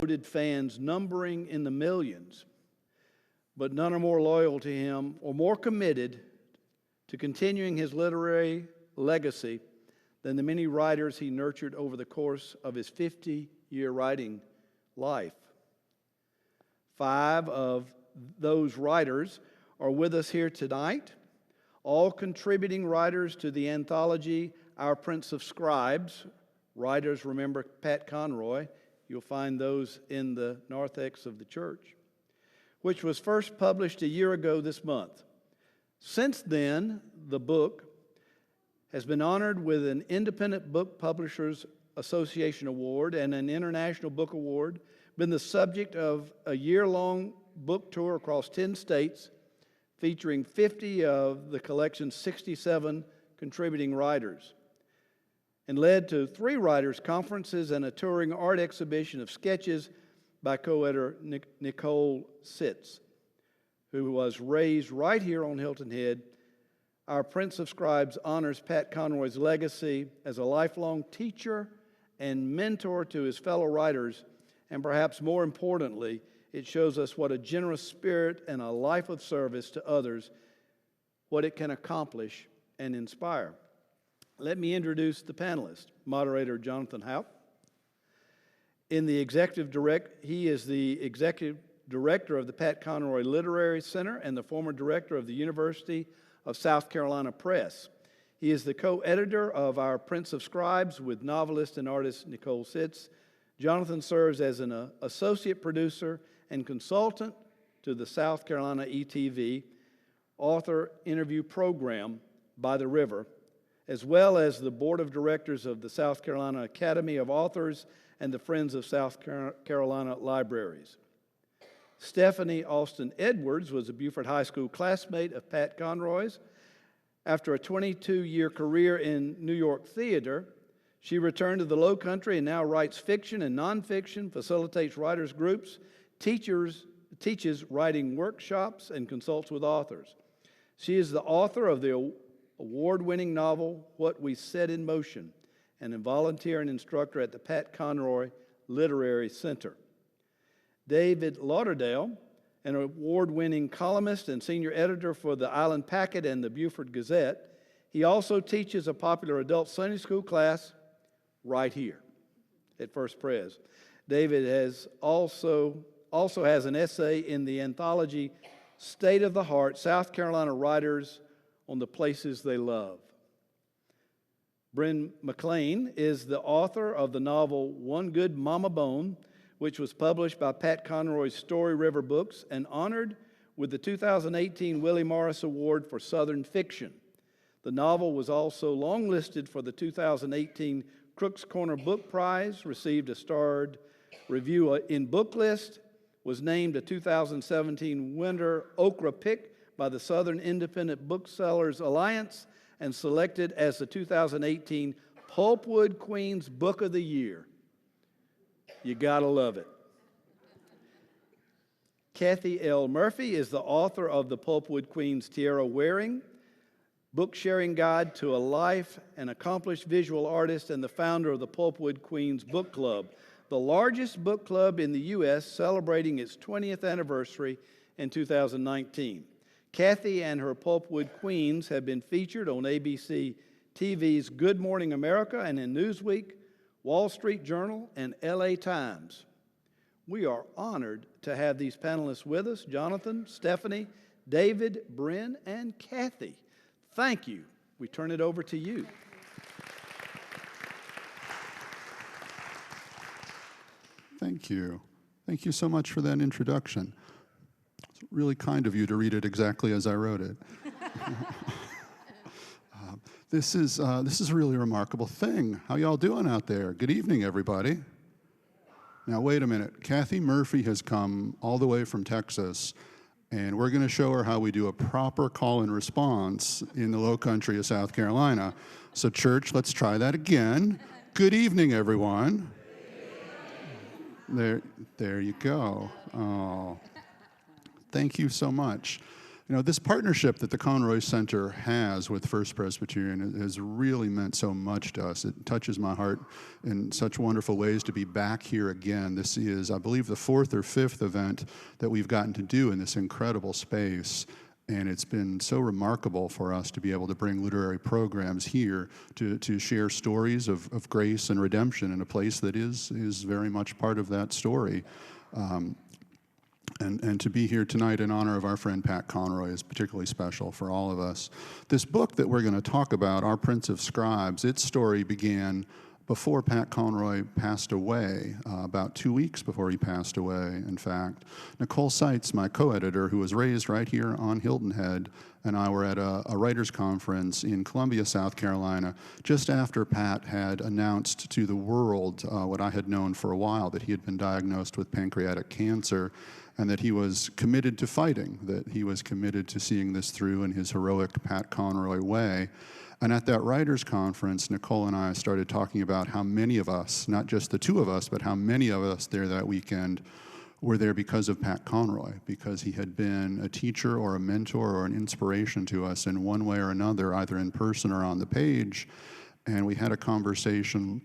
devoted fans numbering in the millions, but none are more loyal to him or more committed to continuing his literary legacy than the many writers he nurtured over the course of his 50-year writing life. 5 of those writers are with us here tonight, all contributing writers to the anthology Our Prince of Scribes. Writers, remember Pat Conroy. You'll find those in the narthex of the church, which was first published a year ago this month. Since then, the book has been honored with an Independent Book Publishers Association Award and an International Book Award, been the subject of a year-long book tour across 10 states, featuring 50 of the collection's 67 contributing writers, and led to 3 writers' conferences and a touring art exhibition of sketches by co-editor Nicole Sitz, who was raised right here on Hilton Head. Our Prince of Scribes honors Pat Conroy's legacy as a lifelong teacher and mentor to his fellow writers, and perhaps more importantly, it shows us what a generous spirit and a life of service to others, what it can accomplish and inspire. Let me introduce the panelists. Moderator Jonathan Houck. He is the executive director of the Pat Conroy Literary Center and the former director of the University of South Carolina Press. He is the co-editor of Our Prince of Scribes with novelist and artist Nicole Sitz. Jonathan serves as an associate producer and consultant to the South Carolina ETV author interview program By the River, as well as the board of directors of the South Carolina Academy of Authors and the Friends of South Carolina Libraries. Stephanie Austin Edwards was a Beaufort High School classmate of Pat Conroy's. After a 22-year career in New York theater, she returned to the Low Country and now writes fiction and nonfiction, facilitates writers' groups, teaches writing workshops, and consults with authors. She is the author of the award-winning novel, What We Set in Motion, and a volunteer and instructor at the Pat Conroy Literary Center. David Lauderdale, an award-winning columnist and senior editor for the Island Packet and the Beaufort Gazette. He also teaches a popular adult Sunday school class right here at First Pres. David also has an essay in the anthology State of the Heart, South Carolina Writers on the Places They Love. Bryn McLean is the author of the novel One Good Mama Bone, which was published by Pat Conroy's Story River Books and honored with the 2018 Willie Morris Award for Southern Fiction. The novel was also longlisted for the 2018 Crooks Corner Book Prize, received a starred review in Booklist, was named a 2017 Winter Okra Pick by the Southern Independent Booksellers Alliance, and selected as the 2018 Pulpwood Queen's Book of the Year. You gotta love it. Cathy L Murphy is the author of the Pulpwood Queen's Tiara Wearing Book Sharing Guide to a Life, an accomplished visual artist and the founder of the Pulpwood Queen's Book Club, the largest book club in the U.S., celebrating its 20th anniversary in 2019. Cathy and her Pulpwood Queens have been featured on ABC TV's Good Morning America and in Newsweek, Wall Street Journal, and LA Times. We are honored to have these panelists with us, Jonathan, Stephanie, David, Bryn, and Cathy. Thank you. We turn it over to you. Thank you. Thank you so much for that introduction. It's really kind of you to read it exactly as I wrote it. This is a really remarkable thing. How y'all doing out there? Good evening, everybody. Now, wait a minute. Cathy Murphy has come all the way from Texas, and we're going to show her how we do a proper call and response in the Low Country of South Carolina. So, church, let's try that again. Good evening, everyone. There you go. Oh, thank you so much. You know, this partnership that the Conroy Center has with First Presbyterian has really meant so much to us. It touches my heart in such wonderful ways to be back here again. This is, I believe, the 4th or 5th event that we've gotten to do in this incredible space. And it's been so remarkable for us to be able to bring literary programs here to share stories of grace and redemption in a place that is very much part of that story. And to be here tonight in honor of our friend Pat Conroy is particularly special for all of us. This book that we're going to talk about, Our Prince of Scribes, its story began before Pat Conroy passed away, about 2 weeks before he passed away, in fact. Nicole Seitz, my co-editor, who was raised right here on Hilton Head, and I were at a writers' conference in Columbia, South Carolina, just after Pat had announced to the world what I had known for a while, that he had been diagnosed with pancreatic cancer, and that he was committed to fighting, that he was committed to seeing this through in his heroic Pat Conroy way. And at that writers' conference, Nicole and I started talking about how many of us, not just the two of us, but how many of us there that weekend were there because of Pat Conroy, because he had been a teacher or a mentor or an inspiration to us in one way or another, either in person or on the page. And we had a conversation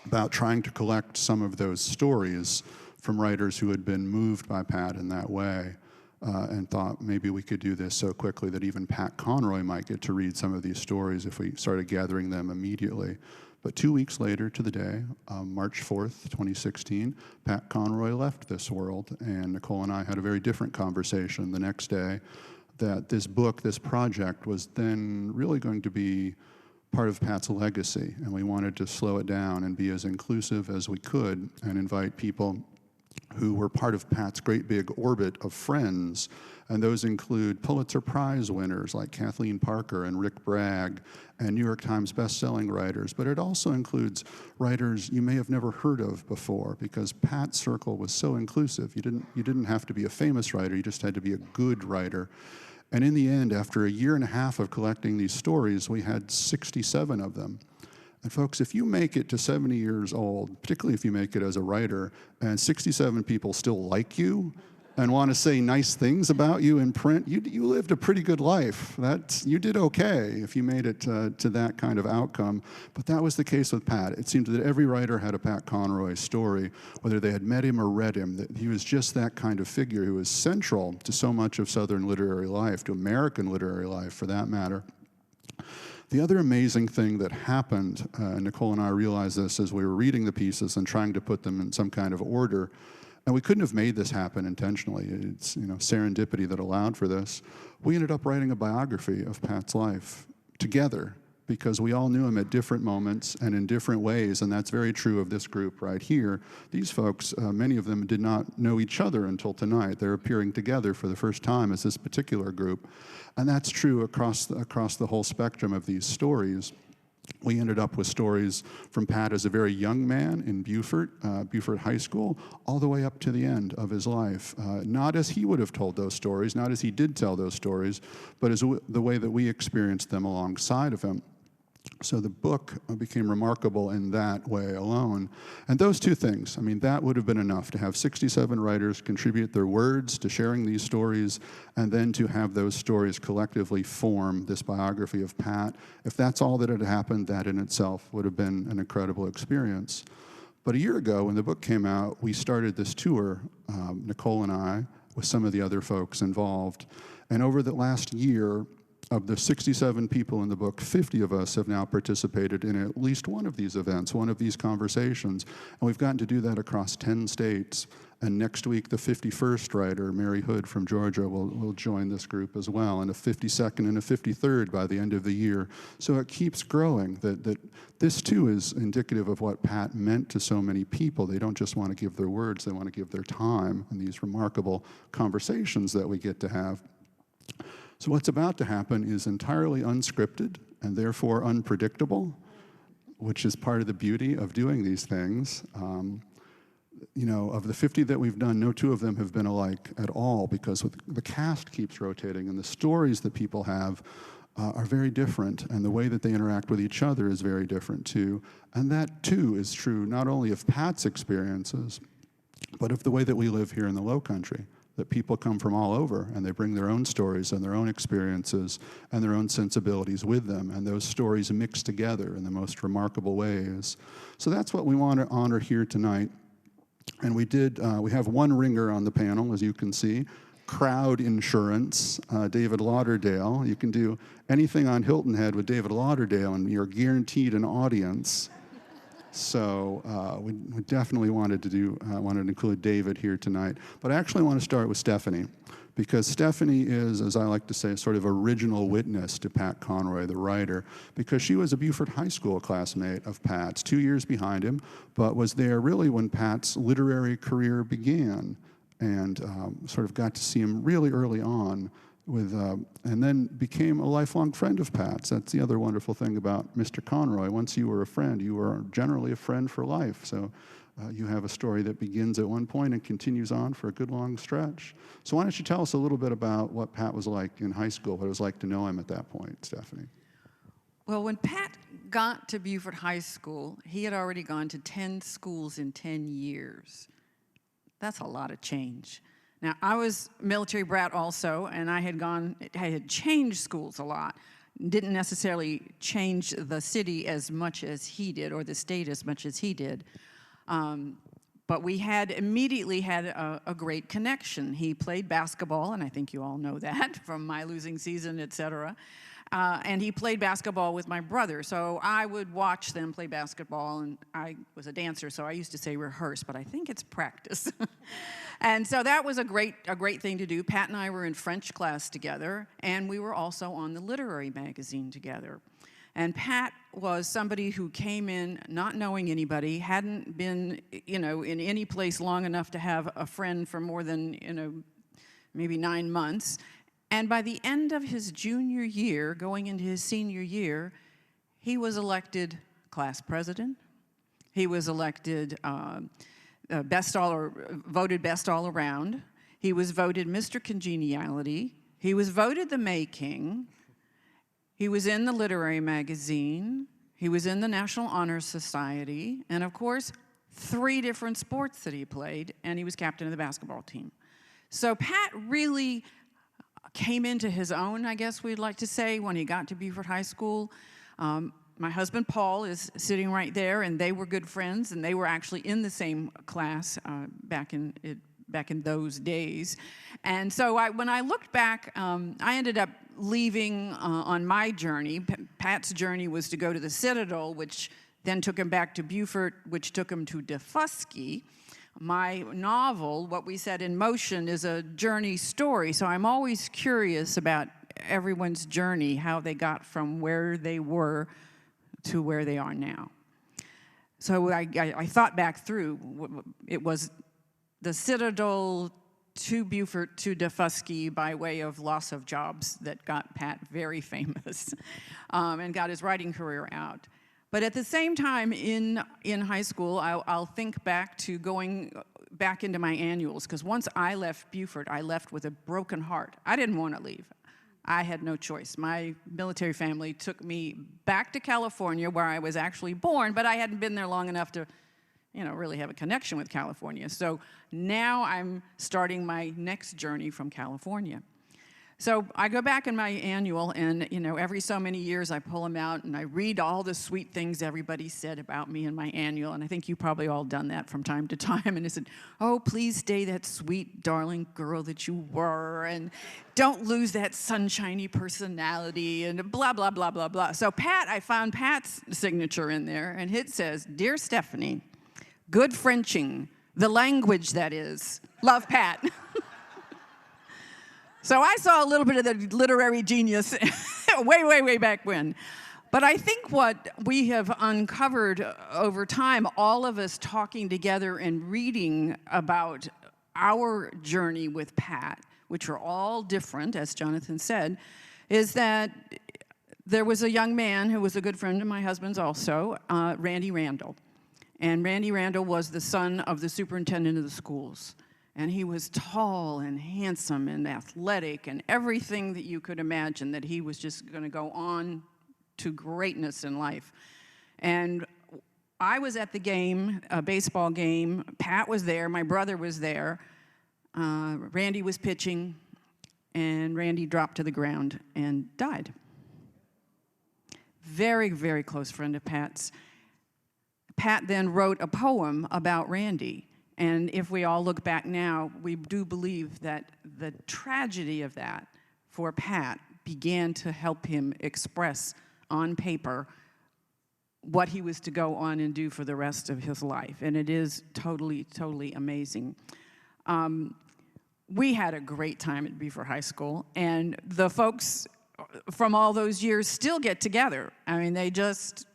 about trying to collect some of those stories from writers who had been moved by Pat in that way, and thought maybe we could do this so quickly that even Pat Conroy might get to read some of these stories if we started gathering them immediately. But 2 weeks later to the day, March 4th, 2016, Pat Conroy left this world, and Nicole and I had a very different conversation the next day that this book, this project, was then really going to be part of Pat's legacy, and we wanted to slow it down and be as inclusive as we could and invite people who were part of Pat's great big orbit of friends, and those include Pulitzer Prize winners like Kathleen Parker and Rick Bragg, and New York Times best-selling writers, but it also includes writers you may have never heard of before, because Pat's circle was so inclusive. You didn't have to be a famous writer, you just had to be a good writer. And in the end, after a year and a half of collecting these stories, we had 67 of them. And folks, if you make it to 70 years old, particularly if you make it as a writer, and 67 people still like you and want to say nice things about you in print, you lived a pretty good life. You did okay if you made it to that kind of outcome. But that was the case with Pat. It seemed that every writer had a Pat Conroy story, whether they had met him or read him, that he was just that kind of figure who was central to so much of Southern literary life, to American literary life for that matter. The other amazing thing that happened, Nicole and I realized this as we were reading the pieces and trying to put them in some kind of order, and we couldn't have made this happen intentionally. It's serendipity that allowed for this. We ended up writing a biography of Pat's life together, because we all knew him at different moments and in different ways, and that's very true of this group right here. These folks, many of them did not know each other until tonight. They're appearing together for the first time as this particular group, and that's true across the whole spectrum of these stories. We ended up with stories from Pat as a very young man in Beaufort High School, all the way up to the end of his life. Not as he would have told those stories, not as he did tell those stories, but as the way that we experienced them alongside of him. So the book became remarkable in that way alone. And those two things, that would have been enough to have 67 writers contribute their words to sharing these stories, and then to have those stories collectively form this biography of Pat. If that's all that had happened, that in itself would have been an incredible experience. But a year ago, when the book came out, we started this tour, Nicole and I, with some of the other folks involved. And over the last year, of the 67 people in the book, 50 of us have now participated in at least one of these events, one of these conversations. And we've gotten to do that across 10 states. And next week, the 51st writer, Mary Hood from Georgia, will join this group as well, and a 52nd and a 53rd by the end of the year. So it keeps growing. That this, too, is indicative of what Pat meant to so many people. They don't just want to give their words, they want to give their time in these remarkable conversations that we get to have. So what's about to happen is entirely unscripted and therefore unpredictable, which is part of the beauty of doing these things. Of the 50 that we've done, no two of them have been alike at all, because the cast keeps rotating and the stories that people have are very different, and the way that they interact with each other is very different too. And that too is true not only of Pat's experiences, but of the way that we live here in the Low Country. that people come from all over, and they bring their own stories and their own experiences and their own sensibilities with them, and those stories mix together in the most remarkable ways. So that's what we want to honor here tonight. And we have one ringer on the panel, as you can see. Crowd Insurance, David Lauderdale. You can do anything on Hilton Head with David Lauderdale, and you're guaranteed an audience. So we definitely wanted to include David here tonight. But I actually want to start with Stephanie, because Stephanie is, as I like to say, sort of original witness to Pat Conroy, the writer, because she was a Beaufort High School classmate of Pat's, 2 years behind him, but was there really when Pat's literary career began, and sort of got to see him really early on, and then became a lifelong friend of Pat's. That's the other wonderful thing about Mr. Conroy. Once you were a friend, you were generally a friend for life. So you have a story that begins at one point and continues on for a good long stretch. So why don't you tell us a little bit about what Pat was like in high school, what it was like to know him at that point, Stephanie? Well, when Pat got to Beaufort High School, he had already gone to 10 schools in 10 years. That's a lot of change. Now, I was a military brat also, and I had changed schools a lot. Didn't necessarily change the city as much as he did, or the state as much as he did. But we had immediately had a great connection. He played basketball, and I think you all know that from My Losing Season, etc. And he played basketball with my brother, so I would watch them play basketball, and I was a dancer, so I used to say rehearse, but I think it's practice. And so that was a great thing to do. Pat and I were in French class together, and we were also on the literary magazine together. And Pat was somebody who came in not knowing anybody, hadn't been, in any place long enough to have a friend for more than, maybe 9 months. And by the end of his junior year, going into his senior year, he was elected class president. He was elected voted best all around. He was voted Mr. Congeniality. He was voted the May King. He was in the literary magazine. He was in the National Honor Society. And of course, 3 different sports that he played, and he was captain of the basketball team. So Pat really came into his own, I guess we'd like to say, when he got to Beaufort High School. My husband, Paul, is sitting right there, and they were good friends, and they were actually in the same class back in those days. And so when I looked back, I ended up leaving on my journey. Pat's journey was to go to the Citadel, which then took him back to Beaufort, which took him to Defusky. My novel, What We Set in Motion, is a journey story, so I'm always curious about everyone's journey, how they got from where they were to where they are now. So I thought back through. It was the Citadel to Beaufort to Defusky by way of loss of jobs that got Pat very famous and got his writing career out. But at the same time, in high school, I'll think back to going back into my annuals, because once I left Beaufort, I left with a broken heart. I didn't want to leave. I had no choice. My military family took me back to California, where I was actually born, but I hadn't been there long enough to, really have a connection with California. So now I'm starting my next journey from California. So I go back in my annual, and every so many years I pull them out and I read all the sweet things everybody said about me in my annual, and I think you probably all done that from time to time, and it said, oh, please stay that sweet, darling girl that you were, and don't lose that sunshiny personality, and blah, blah, blah, blah, blah. So I found Pat's signature in there, and it says, Dear Stephanie, good Frenching, the language that is, love, Pat. So I saw a little bit of the literary genius way, way, way back when. But I think what we have uncovered over time, all of us talking together and reading about our journey with Pat, which are all different, as Jonathan said, is that there was a young man who was a good friend of my husband's also, Randy Randall. And Randy Randall was the son of the superintendent of the schools. And he was tall and handsome and athletic and everything that you could imagine, that he was just going to go on to greatness in life. And I was at the game, a baseball game. Pat was there. My brother was there. Randy was pitching, and Randy dropped to the ground and died. Very, very close friend of Pat's. Pat then wrote a poem about Randy. And if we all look back now, we do believe that the tragedy of that for Pat began to help him express on paper what he was to go on and do for the rest of his life. And it is totally, totally amazing. We had a great time at Beaufort High School, and the folks from all those years still get together. I mean, they just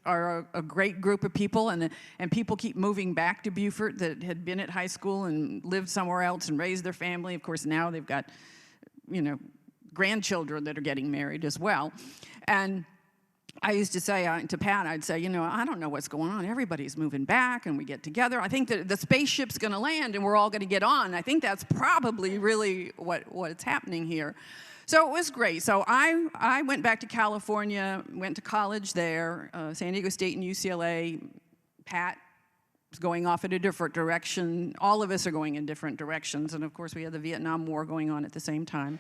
are a great group of people, and people keep moving back to Beaufort that had been at high school and lived somewhere else and raised their family. Of course, now they've got, grandchildren that are getting married as well. And I used to say to Pat, I'd say, I don't know what's going on. Everybody's moving back, and we get together. I think that the spaceship's going to land, and we're all going to get on. I think that's probably really what's happening here. So it was great. So I went back to California, went to college there, San Diego State and UCLA. Pat was going off in a different direction. All of us are going in different directions. And, of course, we had the Vietnam War going on at the same time.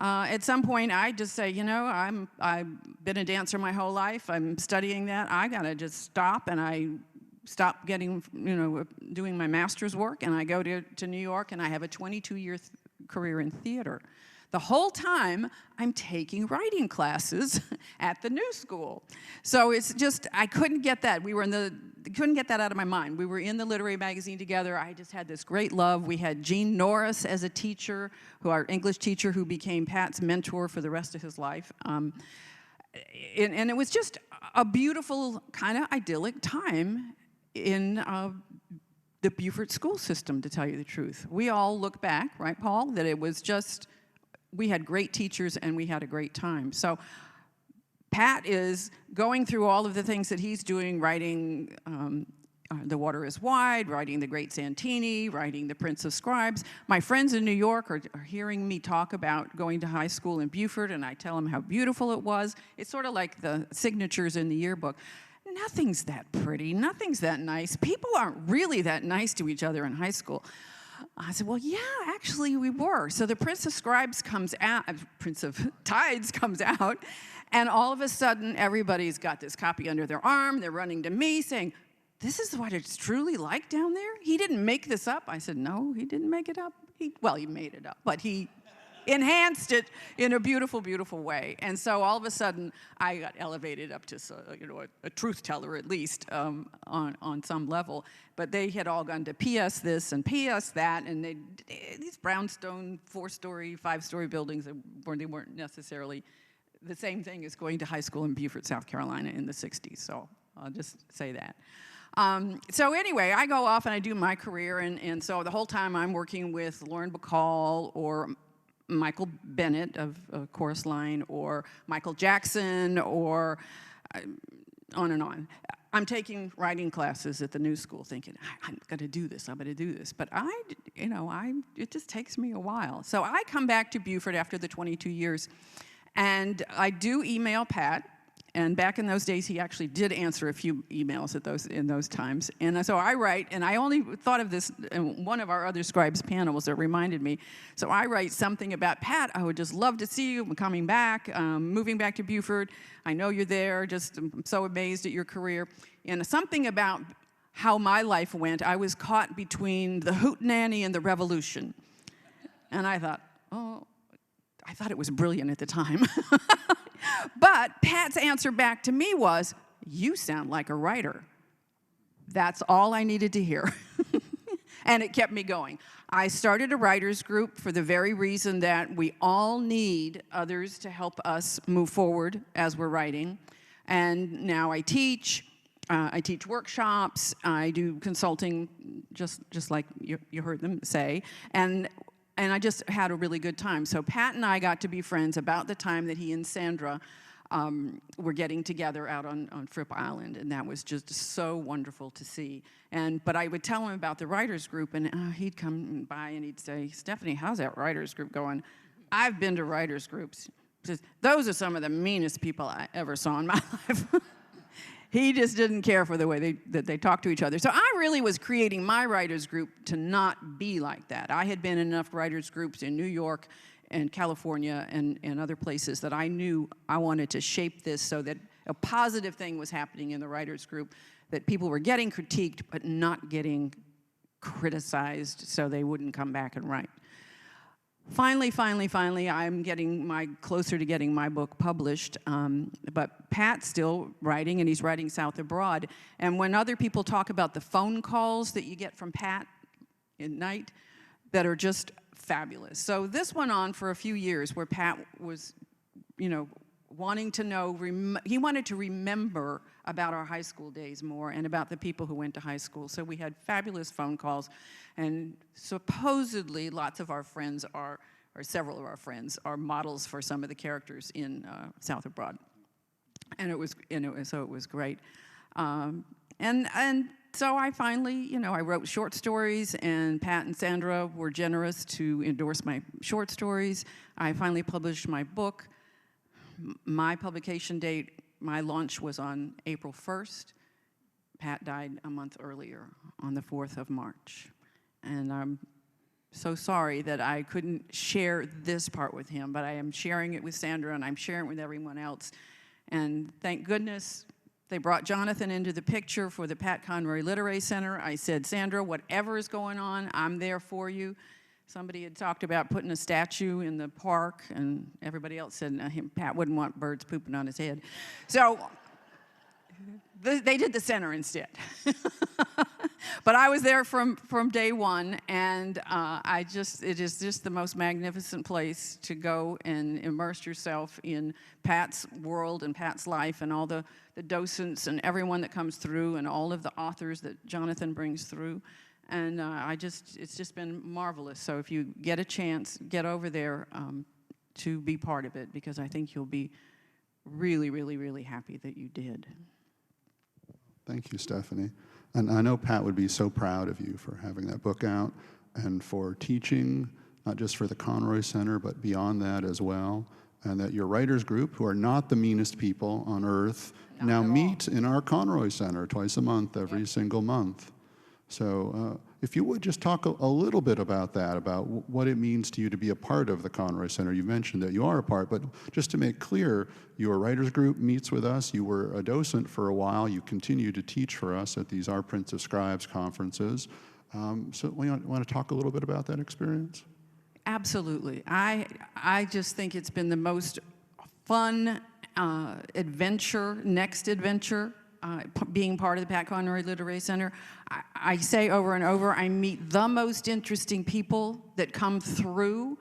At some point, I just say, I've been a dancer my whole life. I'm studying that. I got to just stop, and I stop getting, doing my master's work, and I go to New York, and I have a 22-year career in theater. The whole time, I'm taking writing classes at the New School. So it's just, I couldn't get that. Couldn't get that out of my mind. We were in the literary magazine together. I just had this great love. We had Jean Norris as a teacher, our English teacher, who became Pat's mentor for the rest of his life. And it was just a beautiful, kind of idyllic time in the Beaufort school system, to tell you the truth. We all look back, right, Paul, that it was just, we had great teachers and we had a great time. So Pat is going through all of the things that he's doing, writing The Water is Wide, writing The Great Santini, writing The Prince of Scribes. My friends in New York are hearing me talk about going to high school in Beaufort, and I tell them how beautiful it was. It's sort of like the signatures in the yearbook. Nothing's that pretty, nothing's that nice. People aren't really that nice to each other in high school. I said, well, yeah, actually we were. So the Prince of Scribes comes out, Prince of Tides comes out, and all of a sudden everybody's got this copy under their arm. They're running to me saying, this is what it's truly like down there? He didn't make this up. I said, no, he didn't make it up. He made it up, but he enhanced it in a beautiful, beautiful way. And so all of a sudden, I got elevated up to a truth teller, at least, on some level. But they had all gone to PS this and PS that, and these brownstone 4-story, 5-story buildings, they weren't necessarily the same thing as going to high school in Beaufort, South Carolina in the 60s. So I'll just say that. So anyway, I go off and I do my career, and so the whole time I'm working with Lauren Bacall or Michael Bennett of Chorus Line, or Michael Jackson, or on and on. I'm taking writing classes at the New School thinking, I'm going to do this, I'm going to do this. But it just takes me a while. So I come back to Beaufort after the 22 years, and I do email Pat. And back in those days, he actually did answer a few emails in those times. And so I write, and I only thought of this in one of our other Scribes panels that reminded me. So I write something about, Pat, I would just love to see you. I'm coming back, moving back to Beaufort. I know you're there. I'm so amazed at your career. And something about how my life went. I was caught between the hootenanny and the revolution. And I thought, I thought it was brilliant at the time. But Pat's answer back to me was, you sound like a writer. That's all I needed to hear. And it kept me going. I started a writers group for the very reason that we all need others to help us move forward as we're writing. And now I teach workshops, I do consulting, just like you heard them say. And I just had a really good time. So Pat and I got to be friends about the time that he and Sandra were getting together out on Fripp Island, and that was just so wonderful to see. But I would tell him about the writers group, and he'd come by and he'd say, Stephanie, how's that writers group going? I've been to writers groups. He says, those are some of the meanest people I ever saw in my life. He just didn't care for the way that they talked to each other. So I really was creating my writers group to not be like that. I had been in enough writers groups in New York and California and other places that I knew I wanted to shape this so that a positive thing was happening in the writers group, that people were getting critiqued but not getting criticized so they wouldn't come back and write. Finally, I'm getting closer to getting my book published, but Pat's still writing, and he's writing South Abroad. And when other people talk about the phone calls that you get from Pat at night that are just fabulous. So this went on for a few years where Pat was, wanting to know, he wanted to remember about our high school days more and about the people who went to high school. So we had fabulous phone calls, and supposedly lots of our friends or several of our friends are models for some of the characters in South Abroad. And it was great. And so I finally, I wrote short stories, and Pat and Sandra were generous to endorse my short stories. I finally published my book. My publication date, my launch was on April 1st. Pat died a month earlier, on the 4th of March. And I'm so sorry that I couldn't share this part with him, but I am sharing it with Sandra, and I'm sharing it with everyone else. And thank goodness they brought Jonathan into the picture for the Pat Conroy Literary Center. I said, Sandra, whatever is going on, I'm there for you. Somebody had talked about putting a statue in the park, and everybody else said Pat wouldn't want birds pooping on his head. So they did the center instead. But I was there from day one, and it is just the most magnificent place to go and immerse yourself in Pat's world and Pat's life and all the docents and everyone that comes through and all of the authors that Jonathan brings through. And it's just been marvelous. So if you get a chance, get over there to be part of it, because I think you'll be really, really, really happy that you did. Thank you, Stephanie. And I know Pat would be so proud of you for having that book out and for teaching, not just for the Conroy Center, but beyond that as well. And that your writers group, who are not the meanest people on earth, now meet in our Conroy Center twice a month, every single month. So if you would just talk a little bit about that, about what it means to you to be a part of the Conroy Center. You mentioned that you are a part, but just to make clear, your writers group meets with us. You were a docent for a while. You continue to teach for us at these Our Prince of Scribes conferences. So we want to talk a little bit about that experience? Absolutely. I just think it's been the most fun next adventure, being part of the Pat Conroy Literary Center. I say over and over, I meet the most interesting people that come through.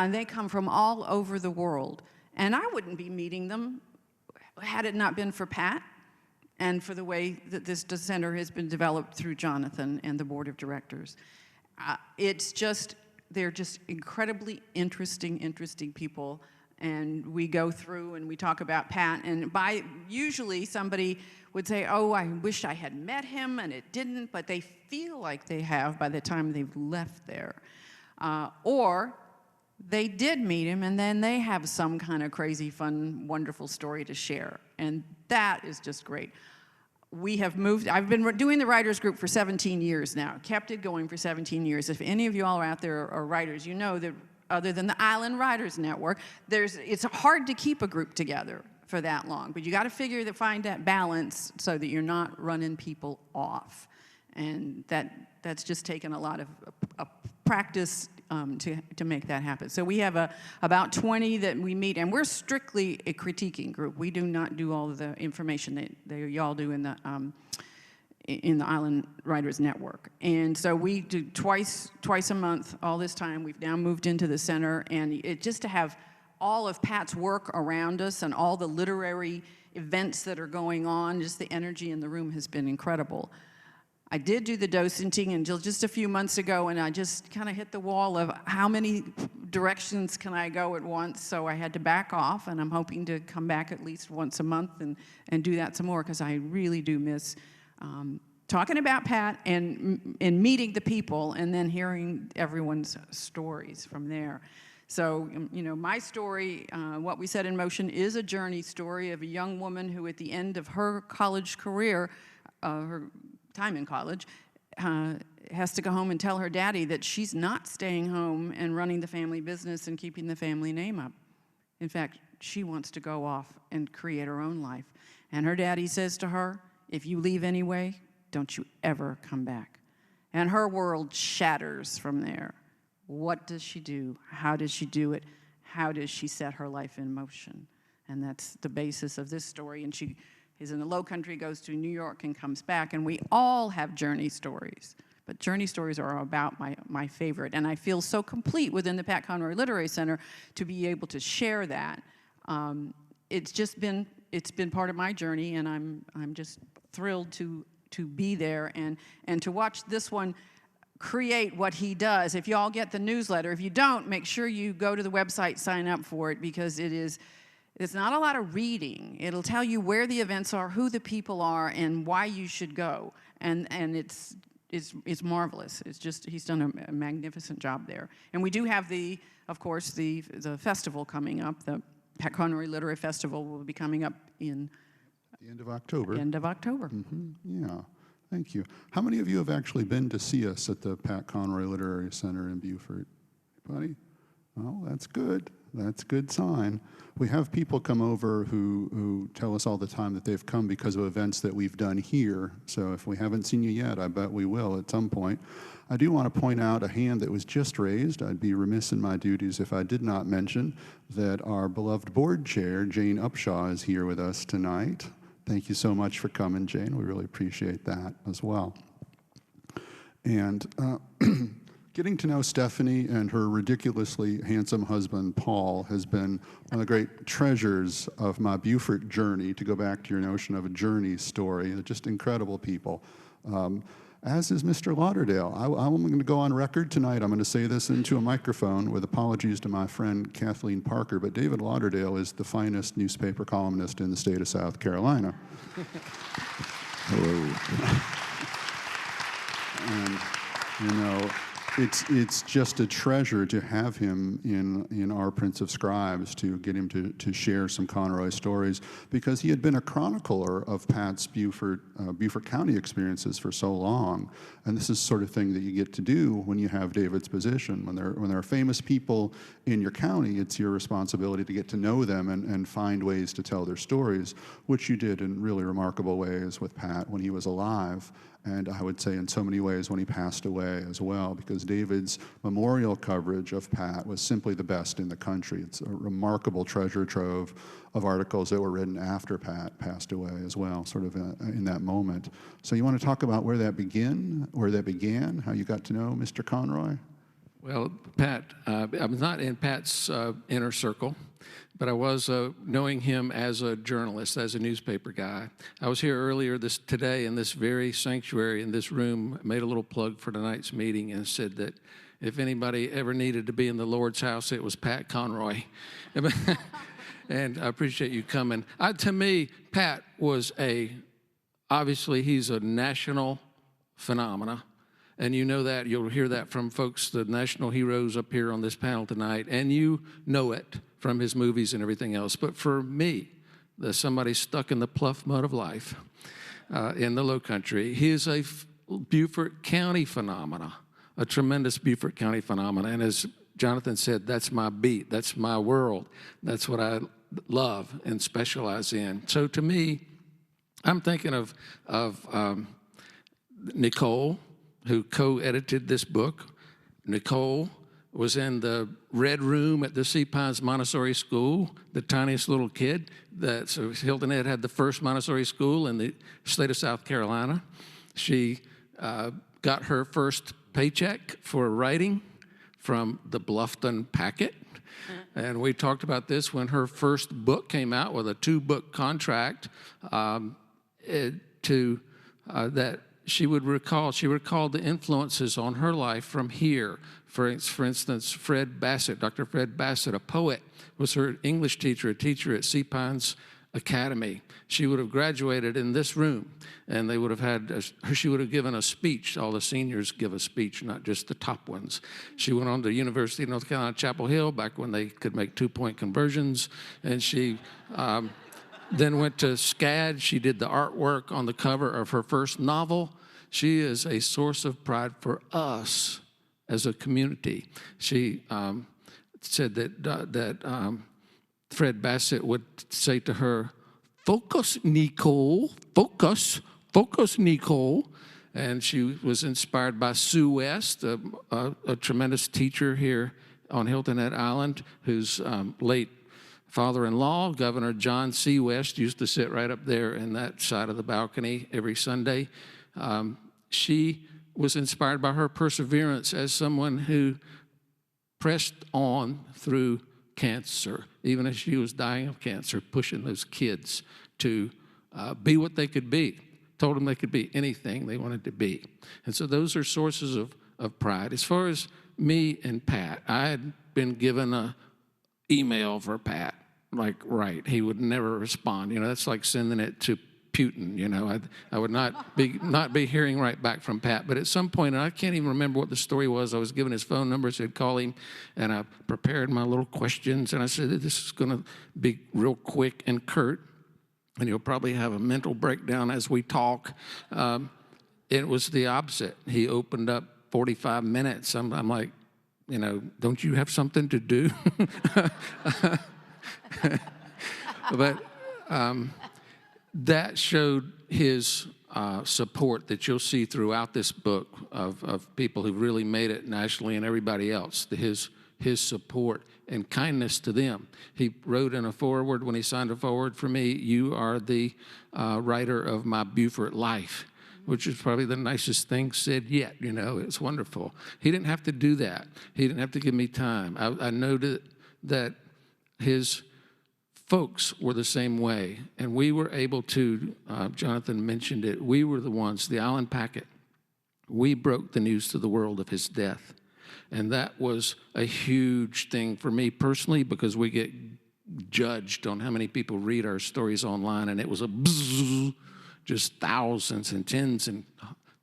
They come from all over the world. And I wouldn't be meeting them had it not been for Pat and for the way that this center has been developed through Jonathan and the board of directors. They're just incredibly interesting people. And we go through and we talk about Pat, and usually somebody would say, oh, I wish I had met him, and it didn't, but they feel like they have by the time they've left there. Or they did meet him, and then they have some kind of crazy, fun, wonderful story to share, and that is just great. We have moved. I've been doing the writers group for 17 years now, kept it going for 17 years. If any of you all are out there are writers, you know that other than the Island Writers Network, it's hard to keep a group together for that long, but you got to find that balance so that you're not running people off, and that's just taken a lot of practice to make that happen. So we have about 20 that we meet, and we're strictly a critiquing group. We do not do all of the information that y'all do in the Island Writers Network. And so we do twice a month all this time. We've now moved into the center, and just to have all of Pat's work around us and all the literary events that are going on, just the energy in the room has been incredible. I did do the docenting until just a few months ago, and I just kind of hit the wall of how many directions can I go at once, so I had to back off, and I'm hoping to come back at least once a month and do that some more, because I really do miss talking about Pat and meeting the people and then hearing everyone's stories from there. So, my story, What We Set in Motion, is a journey story of a young woman who, at the end of her college career, her time in college, has to go home and tell her daddy that she's not staying home and running the family business and keeping the family name up. In fact, she wants to go off and create her own life. And her daddy says to her, if you leave anyway, don't you ever come back. And her world shatters from there. What does she do? How does she do it? How does she set her life in motion? And that's the basis of this story. And she is in the Low Country, goes to New York, and comes back. And we all have journey stories. But journey stories are about my favorite. And I feel so complete within the Pat Conroy Literary Center to be able to share that. It's been part of my journey, and I'm just thrilled to be there and to watch this one create what he does. If you all get the newsletter, if you don't, make sure you go to the website, sign up for it, because it's not a lot of reading. It'll tell you where the events are, who the people are, and why you should go. And it's marvelous. It's just, he's done a magnificent job there. And we do have of course, the festival coming up. The Pat Conroy Literary Festival will be coming up in the end of October. End of October. Yeah, thank you. How many of you have actually been to see us at the Pat Conroy Literary Center in Beaufort? Anybody? Oh, that's good. That's a good sign. We have people come over who tell us all the time that they've come because of events that we've done here. So if we haven't seen you yet, I bet we will at some point. I do want to point out a hand that was just raised. I'd be remiss in my duties if I did not mention that our beloved board chair, Jane Upshaw, is here with us tonight. Thank you so much for coming, Jane. We really appreciate that as well. And getting to know Stephanie and her ridiculously handsome husband, Paul, has been one of the great treasures of my Beaufort journey, to go back to your notion of a journey story. They're just incredible people. As is Mr. Lauderdale. I'm going to go on record tonight. I'm going to say this into a microphone with apologies to my friend Kathleen Parker, but David Lauderdale is the finest newspaper columnist in the state of South Carolina. Hello. And, it's just a treasure to have him in our Prince of Scribes, to get him to share some Conroy stories, because he had been a chronicler of Pat's Beaufort County experiences for so long. And this is the sort of thing that you get to do when you have David's position. When there are famous people in your county, it's your responsibility to get to know them and find ways to tell their stories, which you did in really remarkable ways with Pat when he was alive. And I would say in so many ways when he passed away as well, because David's memorial coverage of Pat was simply the best in the country. It's a remarkable treasure trove of articles that were written after Pat passed away as well, sort of in that moment. So you want to talk about where that began, how you got to know Mr. Conroy? Well, Pat, I was not in Pat's inner circle, but I was knowing him as a journalist, as a newspaper guy. I was here earlier today in this very sanctuary in this room, made a little plug for tonight's meeting, and said that if anybody ever needed to be in the Lord's house, it was Pat Conroy. And I appreciate you coming. To me, Pat was obviously he's a national phenomena. And you know that, you'll hear that from folks, the national heroes up here on this panel tonight, and you know it from his movies and everything else. But for me, there's somebody stuck in the pluff mud of life in the Low Country. He is a Beaufort County phenomena, a tremendous Beaufort County phenomena. And as Jonathan said, that's my beat, that's my world, that's what I love and specialize in. So to me, I'm thinking of Nicole, who co-edited this book. Nicole was in the Red Room at the Sea Pines Montessori School, the tiniest little kid. So Hilton Head had the first Montessori school in the state of South Carolina. She got her first paycheck for writing from the Bluffton Packet. And we talked about this when her first book came out with a 2-book contract that she recalled the influences on her life from here. For instance, Fred Bassett, Dr. Fred Bassett, a poet, was her English teacher, a teacher at Sea Pines academy. She would have graduated in this room, and they would have had, she would have given a speech. All the seniors give a speech, not just the top ones. She went on to University of North Carolina, Chapel Hill, back when they could make 2-point conversions, and she then went to SCAD. She did the artwork on the cover of her first novel. She is a source of pride for us as a community. She said that Fred Bassett would say to her, "Focus, Nicole, focus, Nicole." And she was inspired by Sue West, a tremendous teacher here on Hilton Head Island, whose late father-in-law, Governor John C. West, used to sit right up there in that side of the balcony every Sunday. She was inspired by her perseverance as someone who pressed on through cancer, even as she was dying of cancer, pushing those kids to be what they could be, told them they could be anything they wanted to be. And so those are sources of pride. As far as me and Pat, I had been given an email for Pat, like, right, he would never respond. You know, that's like sending it to Putin, you know. I would not be hearing right back from Pat. But at some point, and I can't even remember what the story was, I was given his phone number, so I'd call him, and I prepared my little questions, and I said, this is going to be real quick and curt, and you'll probably have a mental breakdown as we talk. It was the opposite. He opened up 45 minutes. I'm like, you know, don't you have something to do? But that showed his support that you'll see throughout this book of people who really made it nationally and everybody else, his support and kindness to them. He wrote in a foreword, when he signed a foreword for me, "You are the writer of my Beaufort life," which is probably the nicest thing said yet. You know, it's wonderful. He didn't have to do that. He didn't have to give me time. I know that his folks were the same way, and we were able to, Jonathan mentioned it, we were the ones, the Island Packet, we broke the news to the world of his death. And that was a huge thing for me personally, because we get judged on how many people read our stories online, and it was a bzzz, just thousands and tens.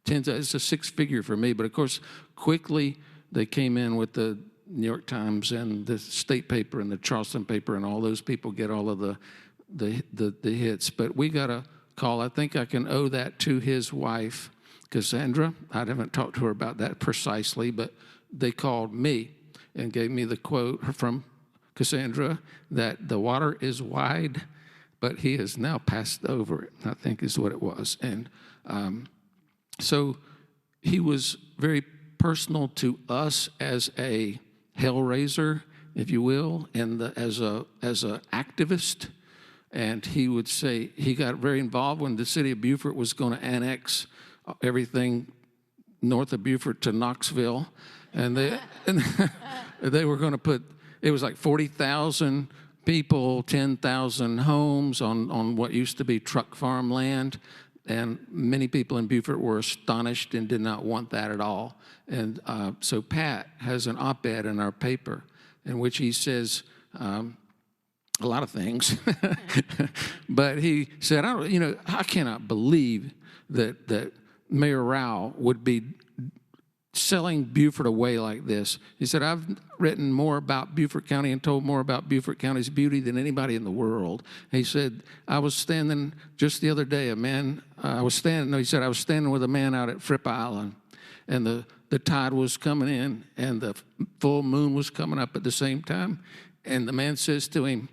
It's a six-figure for me, but of course, quickly they came in with the New York Times and the State paper and the Charleston paper, and all those people get all of the hits. But we got a call. I think I can owe that to his wife, Cassandra. I haven't talked to her about that precisely, but they called me and gave me the quote from Cassandra that the water is wide, but he has now passed over it, I think is what it was. And so he was very personal to us as a hellraiser, if you will, and as a activist. And he would say he got very involved when the city of Beaufort was going to annex everything north of Beaufort to Knoxville, and they were going to put, it was like 40,000 people, 10,000 homes on what used to be truck farm land. And many people in Beaufort were astonished and did not want that at all. And so Pat has an op-ed in our paper in which he says a lot of things. But he said, I cannot believe that Mayor Rao would be selling Beaufort away like this. He said, I've written more about Beaufort County and told more about Beaufort County's beauty than anybody in the world. He said, I was standing just the other day, I was standing with a man out at Fripp Island, and the tide was coming in and the full moon was coming up at the same time. And the man says to him,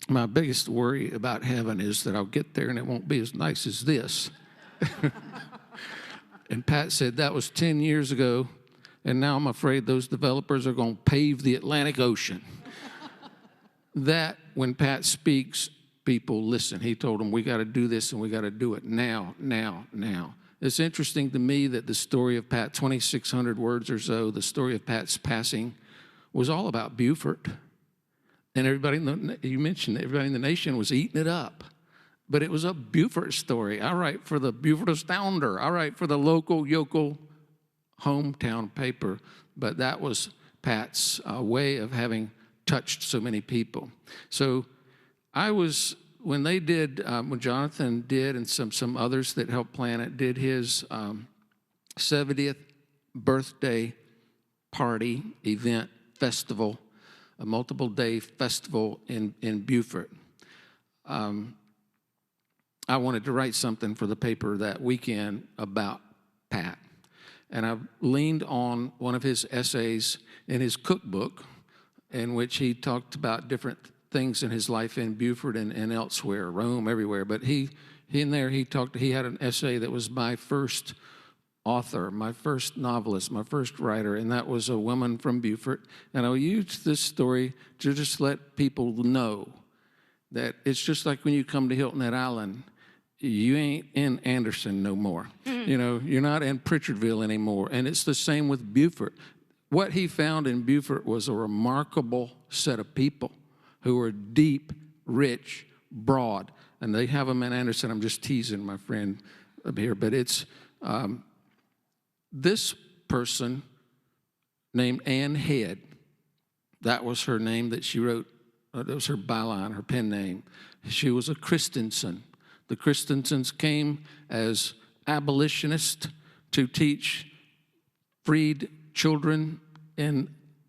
my biggest worry about heaven is that I'll get there and it won't be as nice as this. And Pat said, that was 10 years ago, and now I'm afraid those developers are going to pave the Atlantic Ocean. That, when Pat speaks, people listen. He told them, we got to do this, and we got to do it now. It's interesting to me that the story of Pat, 2,600 words or so, the story of Pat's passing was all about Beaufort. And everybody, you mentioned everybody in the nation was eating it up. But it was a Beaufort story. I write for the Beaufort Astounder. I write for the local, yokel, hometown paper. But that was Pat's way of having touched so many people. So when they did, when Jonathan did, and some others that helped plan it, did his 70th birthday party, event, festival, a multiple day festival in Beaufort. I wanted to write something for the paper that weekend about Pat. And I leaned on one of his essays in his cookbook, in which he talked about different things in his life in Beaufort and elsewhere, Rome, everywhere. But he had an essay that was my first author, my first novelist, my first writer, and that was a woman from Beaufort. And I'll use this story to just let people know that it's just like when you come to Hilton Head Island, you ain't in Anderson no more. You know, you're not in Pritchardville anymore. And it's the same with Beaufort. What he found in Beaufort was a remarkable set of people who were deep, rich, broad. And they have them in Anderson. I'm just teasing my friend up here. But it's this person named Ann Head. That was her name that she wrote. That was her byline, her pen name. She was a Christensen. The Christensens came as abolitionists to teach freed children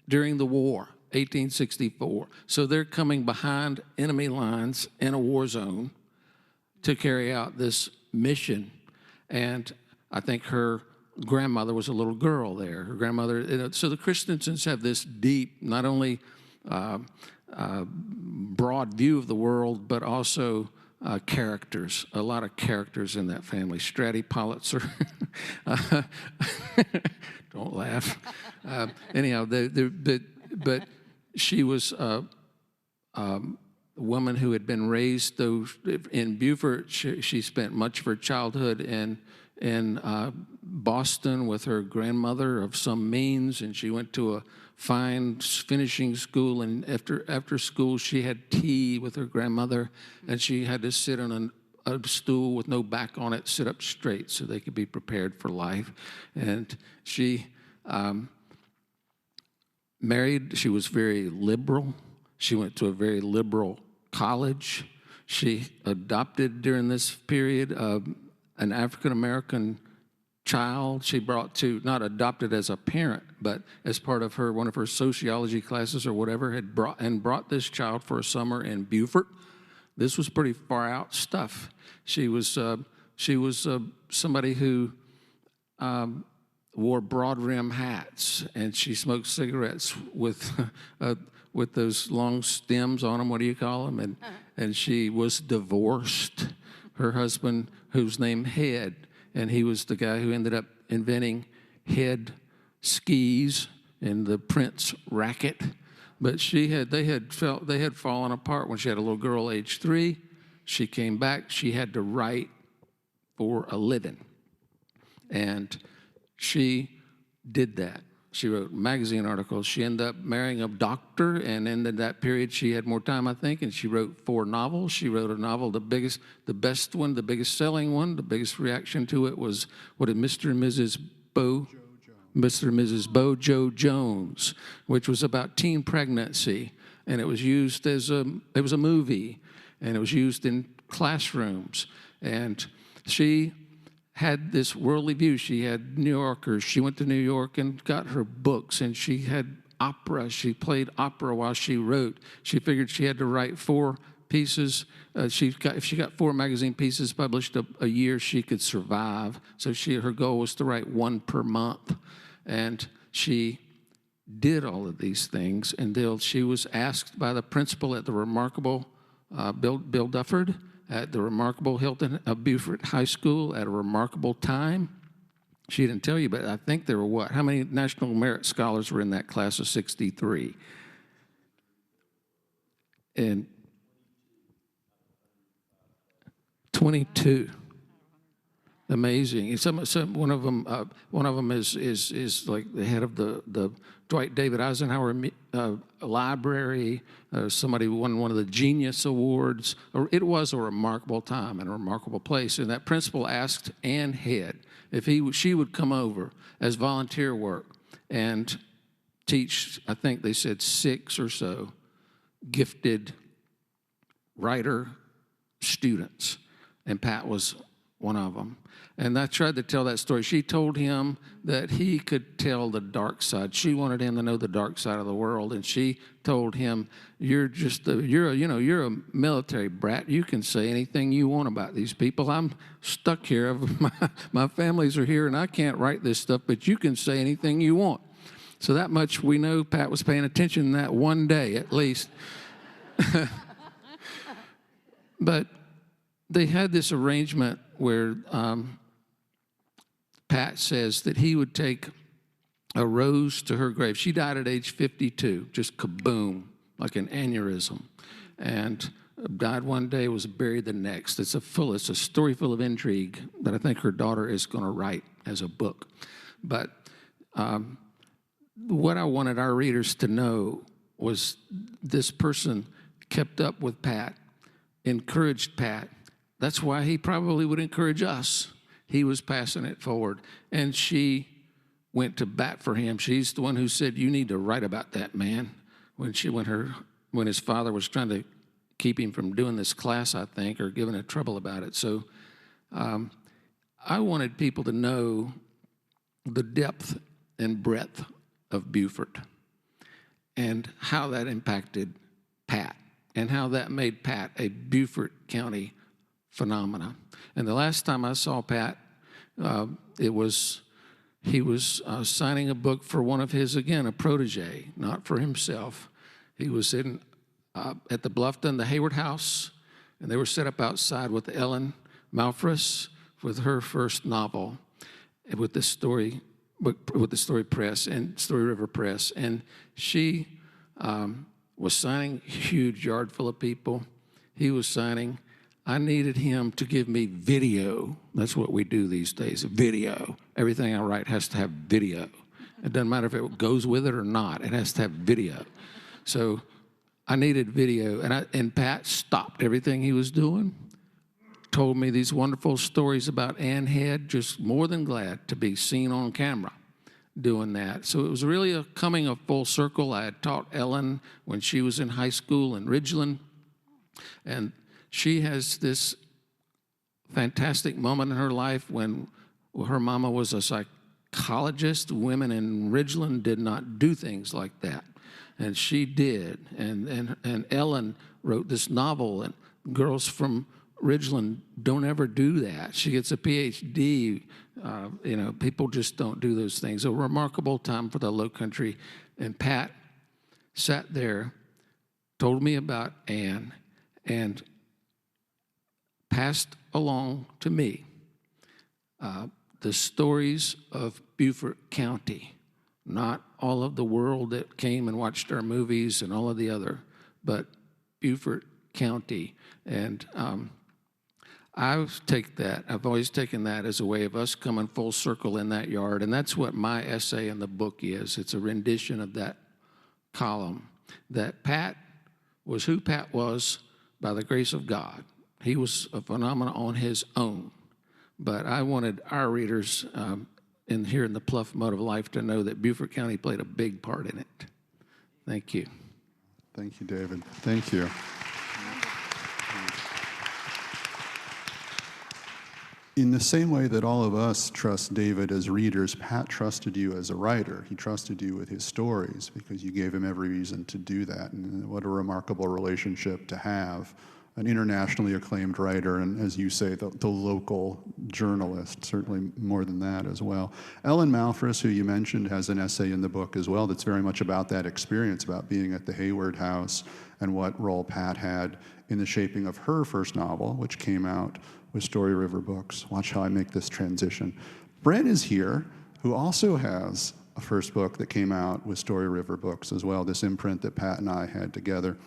during the war, 1864. So they're coming behind enemy lines in a war zone to carry out this mission. And I think her grandmother was a little girl there. Her grandmother, so the Christensens have this deep, not only broad view of the world, but also characters, a lot of characters in that family. Stratty Politzer. Don't laugh. Anyhow, but she was a woman who had been raised in Beaufort. She spent much of her childhood in Boston with her grandmother of some means, and she went to a fine finishing school, and after school she had tea with her grandmother, and she had to sit on a stool with no back on it, sit up straight so they could be prepared for life. And she married. She was very liberal. She went to a very liberal college. She adopted during this period an African-American child she brought to, not adopted as a parent, but as part of one of her sociology classes or whatever, had brought this child for a summer in Beaufort. This was pretty far out stuff. She was somebody who wore broad rim hats, and she smoked cigarettes with those long stems on them. What do you call them? And she was divorced. Her husband, whose name Head, and he was the guy who ended up inventing head skis and the Prince racket. But they had fallen apart when she had a little girl, age 3. She came back. She had to write for a living, and she did that. She wrote magazine articles. She ended up marrying a doctor, and in that period, she had more time, I think, and she wrote 4 novels. She wrote a novel, the best one, the biggest selling one. The biggest reaction to it was, what did Mr. and Mrs. Bo Joe Jones, which was about teen pregnancy, and it was used it was a movie, and it was used in classrooms, and she had this worldly view. She had New Yorkers. She went to New York and got her books, and she had opera. She played opera while she wrote. She figured she had to write 4 pieces. If she got 4 magazine pieces published a year, she could survive. So her goal was to write 1 per month, and she did all of these things until she was asked by the principal at the remarkable Bill Dufford, at the remarkable Hilton Beaufort High School at a remarkable time. She didn't tell you, but I think there were how many National Merit Scholars were in that class of 63? And 22. Amazing. One of them is like the head of the Dwight David Eisenhower Library. Somebody won one of the Genius Awards. It was a remarkable time and a remarkable place. And that principal asked Ann Head if she would come over as volunteer work and teach, I think they said 6 or so gifted writer students, and Pat was one of them. And I tried to tell that story. She told him that he could tell the dark side. She wanted him to know the dark side of the world, and she told him, "You're a military brat. You can say anything you want about these people. I'm stuck here. My families are here, and I can't write this stuff. But you can say anything you want." So that much we know. Pat was paying attention that one day at least. But they had this arrangement where Pat says that he would take a rose to her grave. She died at age 52, just kaboom, like an aneurysm, and died one day, was buried the next. It's a story full of intrigue that I think her daughter is going to write as a book. But what I wanted our readers to know was this person kept up with Pat, encouraged Pat. That's why he probably would encourage us. He was passing it forward. And she went to bat for him. She's the one who said, "You need to write about that man," when his father was trying to keep him from doing this class, I think, or giving him trouble about it. So I wanted people to know the depth and breadth of Beaufort and how that impacted Pat and how that made Pat a Beaufort County phenomena. And the last time I saw Pat, he was signing a book for one of his, again, a protege, not for himself. He was at the Bluffton, the Hayward House, and they were set up outside with Ellen Malthus with her first novel, with the Story Press and Story River Press, and she was signing a huge yard full of people. He was signing. I needed him to give me video. That's what we do these days, video. Everything I write has to have video. It doesn't matter if it goes with it or not. It has to have video. So I needed video, and Pat stopped everything he was doing, told me these wonderful stories about Ann Head, just more than glad to be seen on camera doing that. So it was really a coming of full circle. I had taught Ellen when she was in high school in Ridgeland, and she has this fantastic moment in her life when her mama was a psychologist. Women in Ridgeland did not do things like that, and she did. And Ellen wrote this novel, and girls from Ridgeland don't ever do that. She gets a PhD. People just don't do those things. A remarkable time for the Low Country. And Pat sat there, told me about Ann, and passed along to me the stories of Beaufort County, not all of the world that came and watched our movies and all of the other, but Beaufort County. And I've always taken that as a way of us coming full circle in that yard, and that's what my essay in the book is. It's a rendition of that column, that Pat was who Pat was by the grace of God. He was a phenomenon on his own. But I wanted our readers here in the Pluff Mode of Life to know that Beaufort County played a big part in it. Thank you. Thank you, David. Thank you. In the same way that all of us trust David as readers, Pat trusted you as a writer. He trusted you with his stories because you gave him every reason to do that. And what a remarkable relationship to have. An internationally acclaimed writer, and as you say, the local journalist, certainly more than that as well. Ellen Malthus, who you mentioned, has an essay in the book as well that's very much about that experience, about being at the Hayward House and what role Pat had in the shaping of her first novel, which came out with Story River Books. Watch how I make this transition. Brent is here, who also has a first book that came out with Story River Books as well, this imprint that Pat and I had together.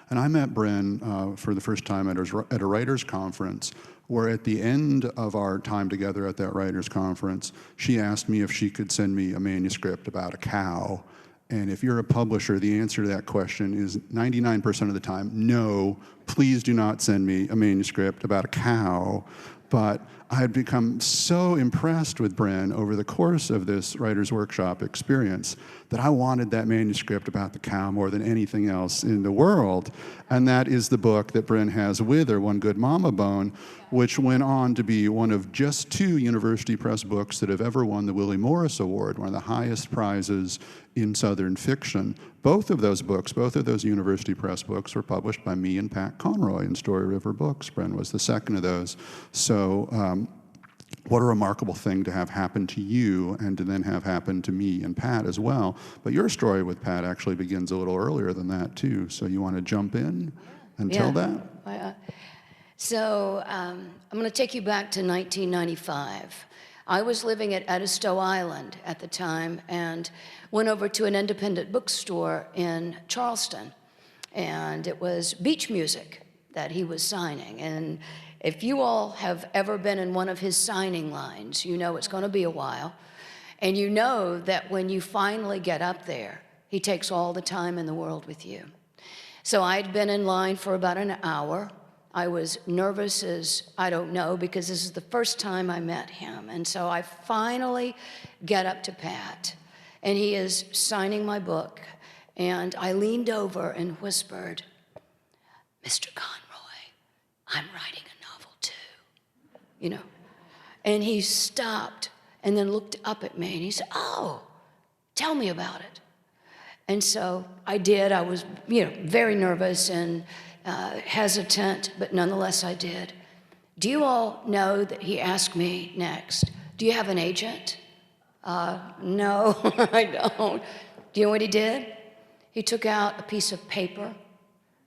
And I met Bren for the first time at a writer's conference, where at the end of our time together at that writer's conference, she asked me if she could send me a manuscript about a cow. And if you're a publisher, the answer to that question is 99% of the time, no, please do not send me a manuscript about a cow. But I had become so impressed with Bryn over the course of this writer's workshop experience that I wanted that manuscript about the cow more than anything else in the world. And that is the book that Bryn has with her, One Good Mama Bone, which went on to be one of just 2 University Press books that have ever won the Willie Morris Award, one of the highest prizes in Southern fiction. Both of those books, both of those University Press books, were published by me and Pat Conroy in Story River Books. Bryn was the second of those. So what a remarkable thing to have happen to you and to then have happen to me and Pat as well. But your story with Pat actually begins a little earlier than that too. So you want to jump in and tell that? So I'm going to take you back to 1995. I was living at Edisto Island at the time and went over to an independent bookstore in Charleston. And it was Beach Music that he was signing. And if you all have ever been in one of his signing lines, you know it's going to be a while. And you know that when you finally get up there, he takes all the time in the world with you. So I'd been in line for about an hour. I was nervous as I don't know, because this is the first time I met him. And so I finally get up to Pat, and he is signing my book. And I leaned over and whispered, "Mr. Conroy, I'm writing a novel too," you know. And he stopped and then looked up at me and he said, "Oh, tell me about it." And so I did. I was, very nervous and hesitant, but nonetheless I did. Do you all know that he asked me next, "Do you have an agent?" No, I don't. Do you know what he did? He took out a piece of paper.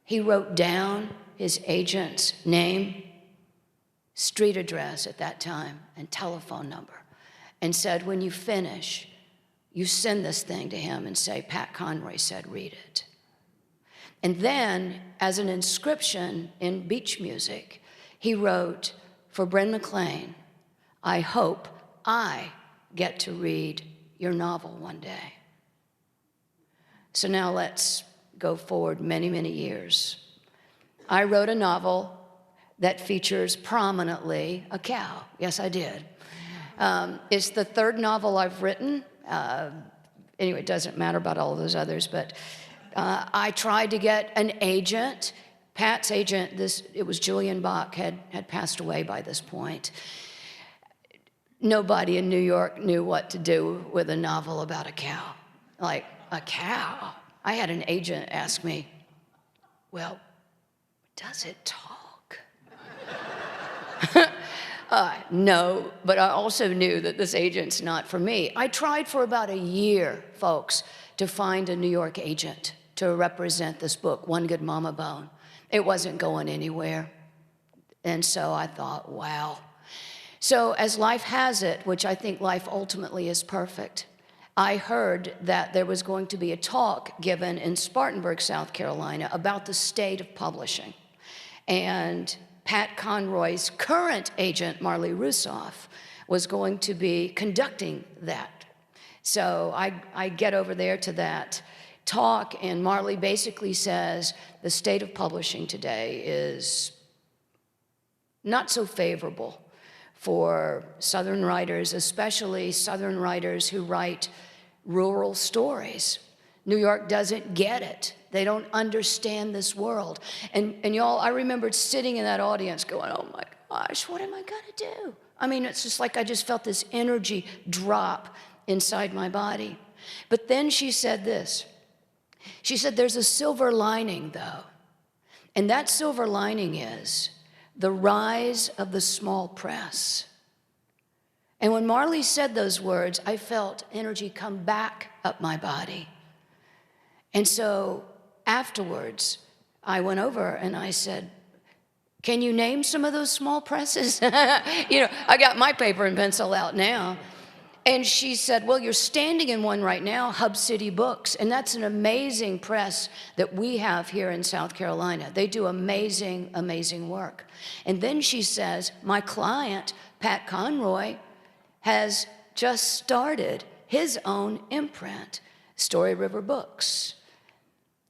He wrote down his agent's name, street address at that time, and telephone number, and said, "When you finish, you send this thing to him and say, 'Pat Conroy said read it.'" And then, as an inscription in Beach Music, he wrote, "For Bryn McLean, I hope I get to read your novel one day." So now let's go forward many, many years. I wrote a novel that features prominently a cow. Yes, I did. It's the 3rd novel I've written. Anyway, it doesn't matter about all of those others, but I tried to get an agent. Pat's agent, it was Julian Bach, had passed away by this point. Nobody in New York knew what to do with a novel about a cow. Like, a cow? I had an agent ask me, "Well, does it talk?" No, but I also knew that this agent's not for me. I tried for about a year, folks, to find a New York agent to represent this book, One Good Mama Bone. It wasn't going anywhere. And so I thought, wow. So as life has it, which I think life ultimately is perfect, I heard that there was going to be a talk given in Spartanburg, South Carolina, about the state of publishing. And Pat Conroy's current agent, Marley Rusoff, was going to be conducting that. So I get over there to that talk, and Marley basically says the state of publishing today is not so favorable for Southern writers, especially Southern writers who write rural stories. New York doesn't get it. They don't understand this world. And y'all, I remembered sitting in that audience going, "Oh my gosh, what am I gonna do?" I mean, it's just like I just felt this energy drop inside my body. But then she said this. She said, "There's a silver lining, though. And that silver lining is the rise of the small press." And when Marley said those words, I felt energy come back up my body. And so afterwards, I went over and I said, "Can you name some of those small presses?" I got my paper and pencil out now. And she said, "Well, you're standing in one right now, Hub City Books, and that's an amazing press that we have here in South Carolina. They do amazing, amazing work." And then she says, "My client, Pat Conroy, has just started his own imprint, Story River Books."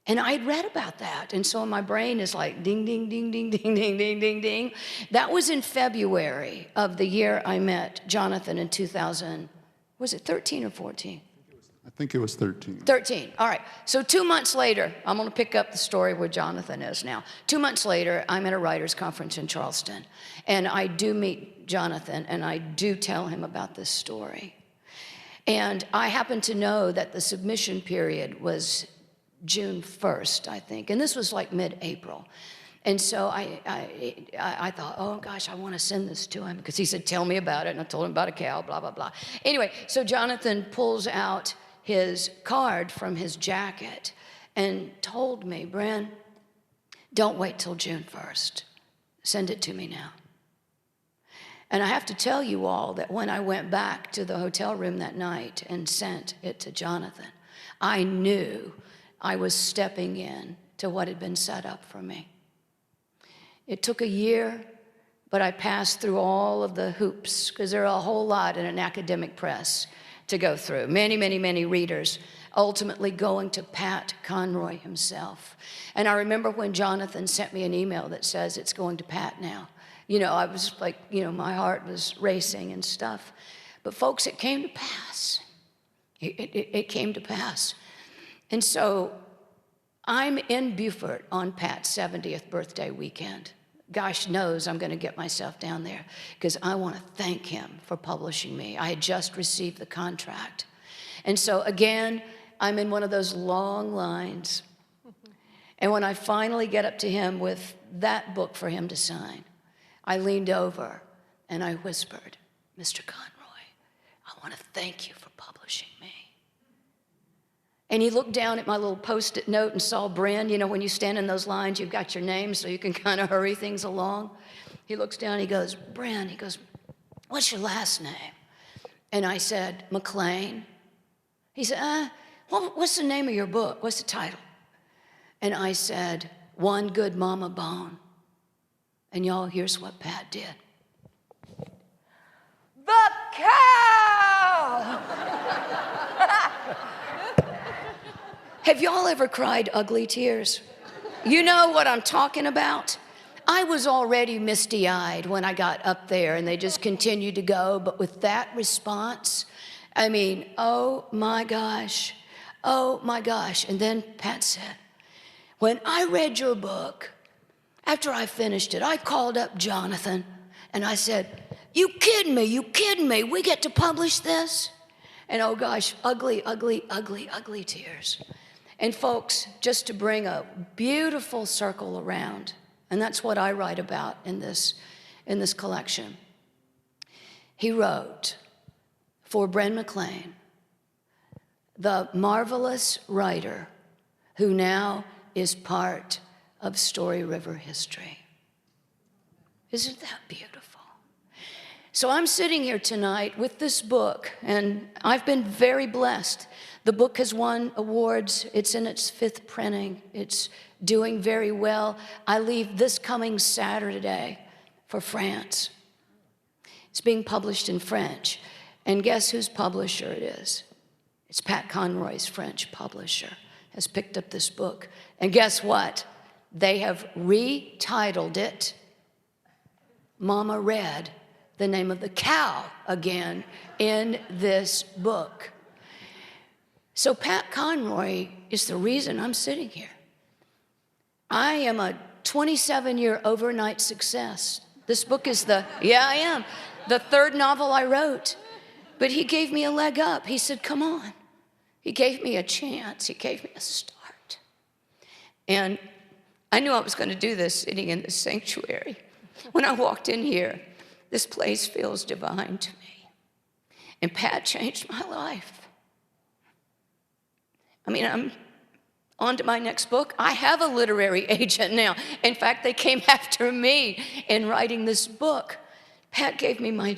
And I'd read about that. And so my brain is like ding, ding, ding, ding, ding, ding, ding, ding, ding. That was in February of the year I met Jonathan in 2000. Was it 13 or 14? I think it was 13. 13. All right. So 2 months later, I'm going to pick up the story where Jonathan is now. 2 months later, I'm at a writers' conference in Charleston. And I do meet Jonathan, and I do tell him about this story. And I happen to know that the submission period was June 1st, I think. And this was like mid-April. And so I thought, oh, gosh, I want to send this to him. Because he said, tell me about it. And I told him about a cow, blah, blah, blah. Anyway, so Jonathan pulls out his card from his jacket and told me, Bren, don't wait till June 1st. Send it to me now. And I have to tell you all that when I went back to the hotel room that night and sent it to Jonathan, I knew I was stepping in to what had been set up for me. It took a year, but I passed through all of the hoops, because there are a whole lot in an academic press to go through. Many, many, many readers, ultimately going to Pat Conroy himself. And I remember when Jonathan sent me an email that says it's going to Pat now. You know, I was like, you know, my heart was racing and stuff. But folks, it came to pass. It came to pass. And so I'm in Beaufort on Pat's 70th birthday weekend. Gosh knows I'm going to get myself down there because I want to thank him for publishing me. I had just received the contract. And so again, I'm in one of those long lines. And when I finally get up to him with that book for him to sign, I leaned over and I whispered, Mr. Conroy, I want to thank you for publishing me. And he looked down at my little Post-it note and saw Bren. You know, when you stand in those lines, you've got your name so you can kind of hurry things along. He looks down, he goes, Bren, he goes, what's your last name? And I said, McLean. He said, what's the name of your book? What's the title? And I said, One Good Mama Bone. And y'all, here's what Pat did. The cow! Have y'all ever cried ugly tears? You know what I'm talking about? I was already misty-eyed when I got up there, and they just continued to go. But with that response, I mean, oh my gosh, oh my gosh. And then Pat said, when I read your book, after I finished it, I called up Jonathan, and I said, you kidding me, you kidding me? We get to publish this? And oh gosh, ugly, ugly, ugly, ugly tears. And folks, just to bring a beautiful circle around, and that's what I write about in this collection. He wrote for Bren McLean, the marvelous writer who now is part of Story River history. Isn't that beautiful? So I'm sitting here tonight with this book, and I've been very blessed. The book has won awards. It's in its 5th printing. It's doing very well. I leave this coming Saturday for France. It's being published in French. And guess whose publisher it is? It's Pat Conroy's French publisher has picked up this book. And guess what? They have retitled it Mama Read the name of the cow again in this book. So Pat Conroy is the reason I'm sitting here. I am a 27-year overnight success. This book is I am, the 3rd novel I wrote. But he gave me a leg up. He said, come on. He gave me a chance. He gave me a start. And I knew I was going to do this sitting in the sanctuary. When I walked in here, this place feels divine to me. And Pat changed my life. I mean, I'm on to my next book. I have a literary agent now. In fact, they came after me in writing this book. Pat gave me my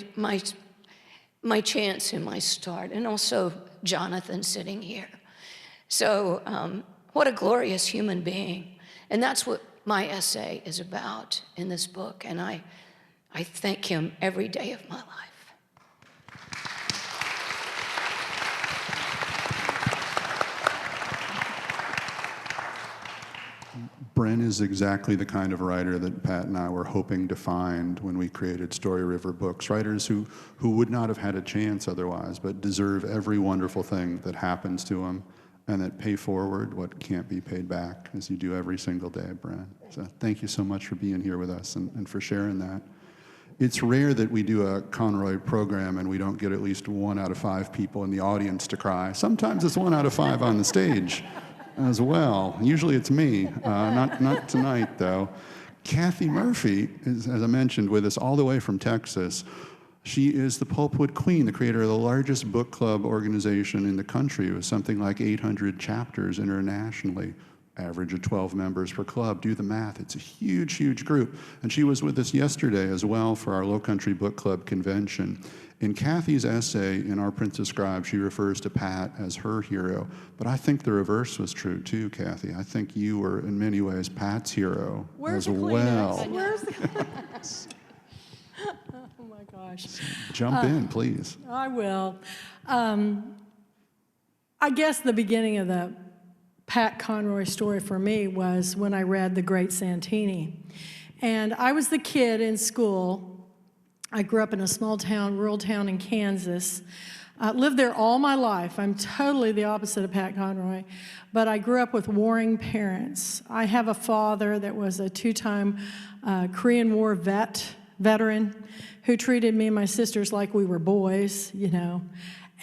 chance and my start, and also Jonathan sitting here. So what a glorious human being. And that's what my essay is about in this book, and I thank him every day of my life. Bren is exactly the kind of writer that Pat and I were hoping to find when we created Story River Books. Writers who would not have had a chance otherwise, but deserve every wonderful thing that happens to them, and that pay forward what can't be paid back, as you do every single day, Bren. So thank you so much for being here with us and for sharing that. It's rare that we do a Conroy program and we don't get at least 1 out of 5 people in the audience to cry. Sometimes it's 1 out of 5 on the stage as well. Usually it's me, not tonight though. Cathy Murphy is, as I mentioned, with us all the way from Texas. She is the Pulpwood Queen, the creator of the largest book club organization in the country, with something like 800 chapters internationally, average of 12 members per club. Do the math, it's a huge, huge group. And she was with us yesterday as well for our Low Country Book Club convention. In Cathy's essay in our Prince of Scribes, she refers to Pat as her hero, but I think the reverse was true too, Cathy. I think you were in many ways Pat's hero as well. Where's the Kleenex? Oh my gosh. Jump in, please. I will. I guess the beginning of the Pat Conroy story for me was when I read The Great Santini. And I was the kid in school. I grew up in a small town, rural town in Kansas. Lived there all my life. I'm totally the opposite of Pat Conroy. But I grew up with warring parents. I have a father that was a 2-time Korean War veteran who treated me and my sisters like we were boys, you know.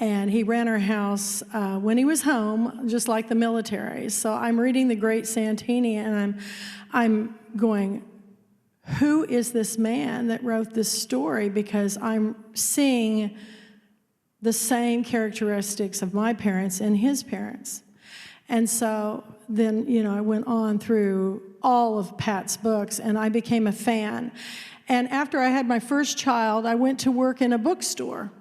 And he ran our house when he was home, just like the military. So I'm reading The Great Santini, and I'm going, who is this man that wrote this story? Because I'm seeing the same characteristics of my parents and his parents. And so then, you know, I went on through all of Pat's books, and I became a fan. And after I had my first child, I went to work in a bookstore.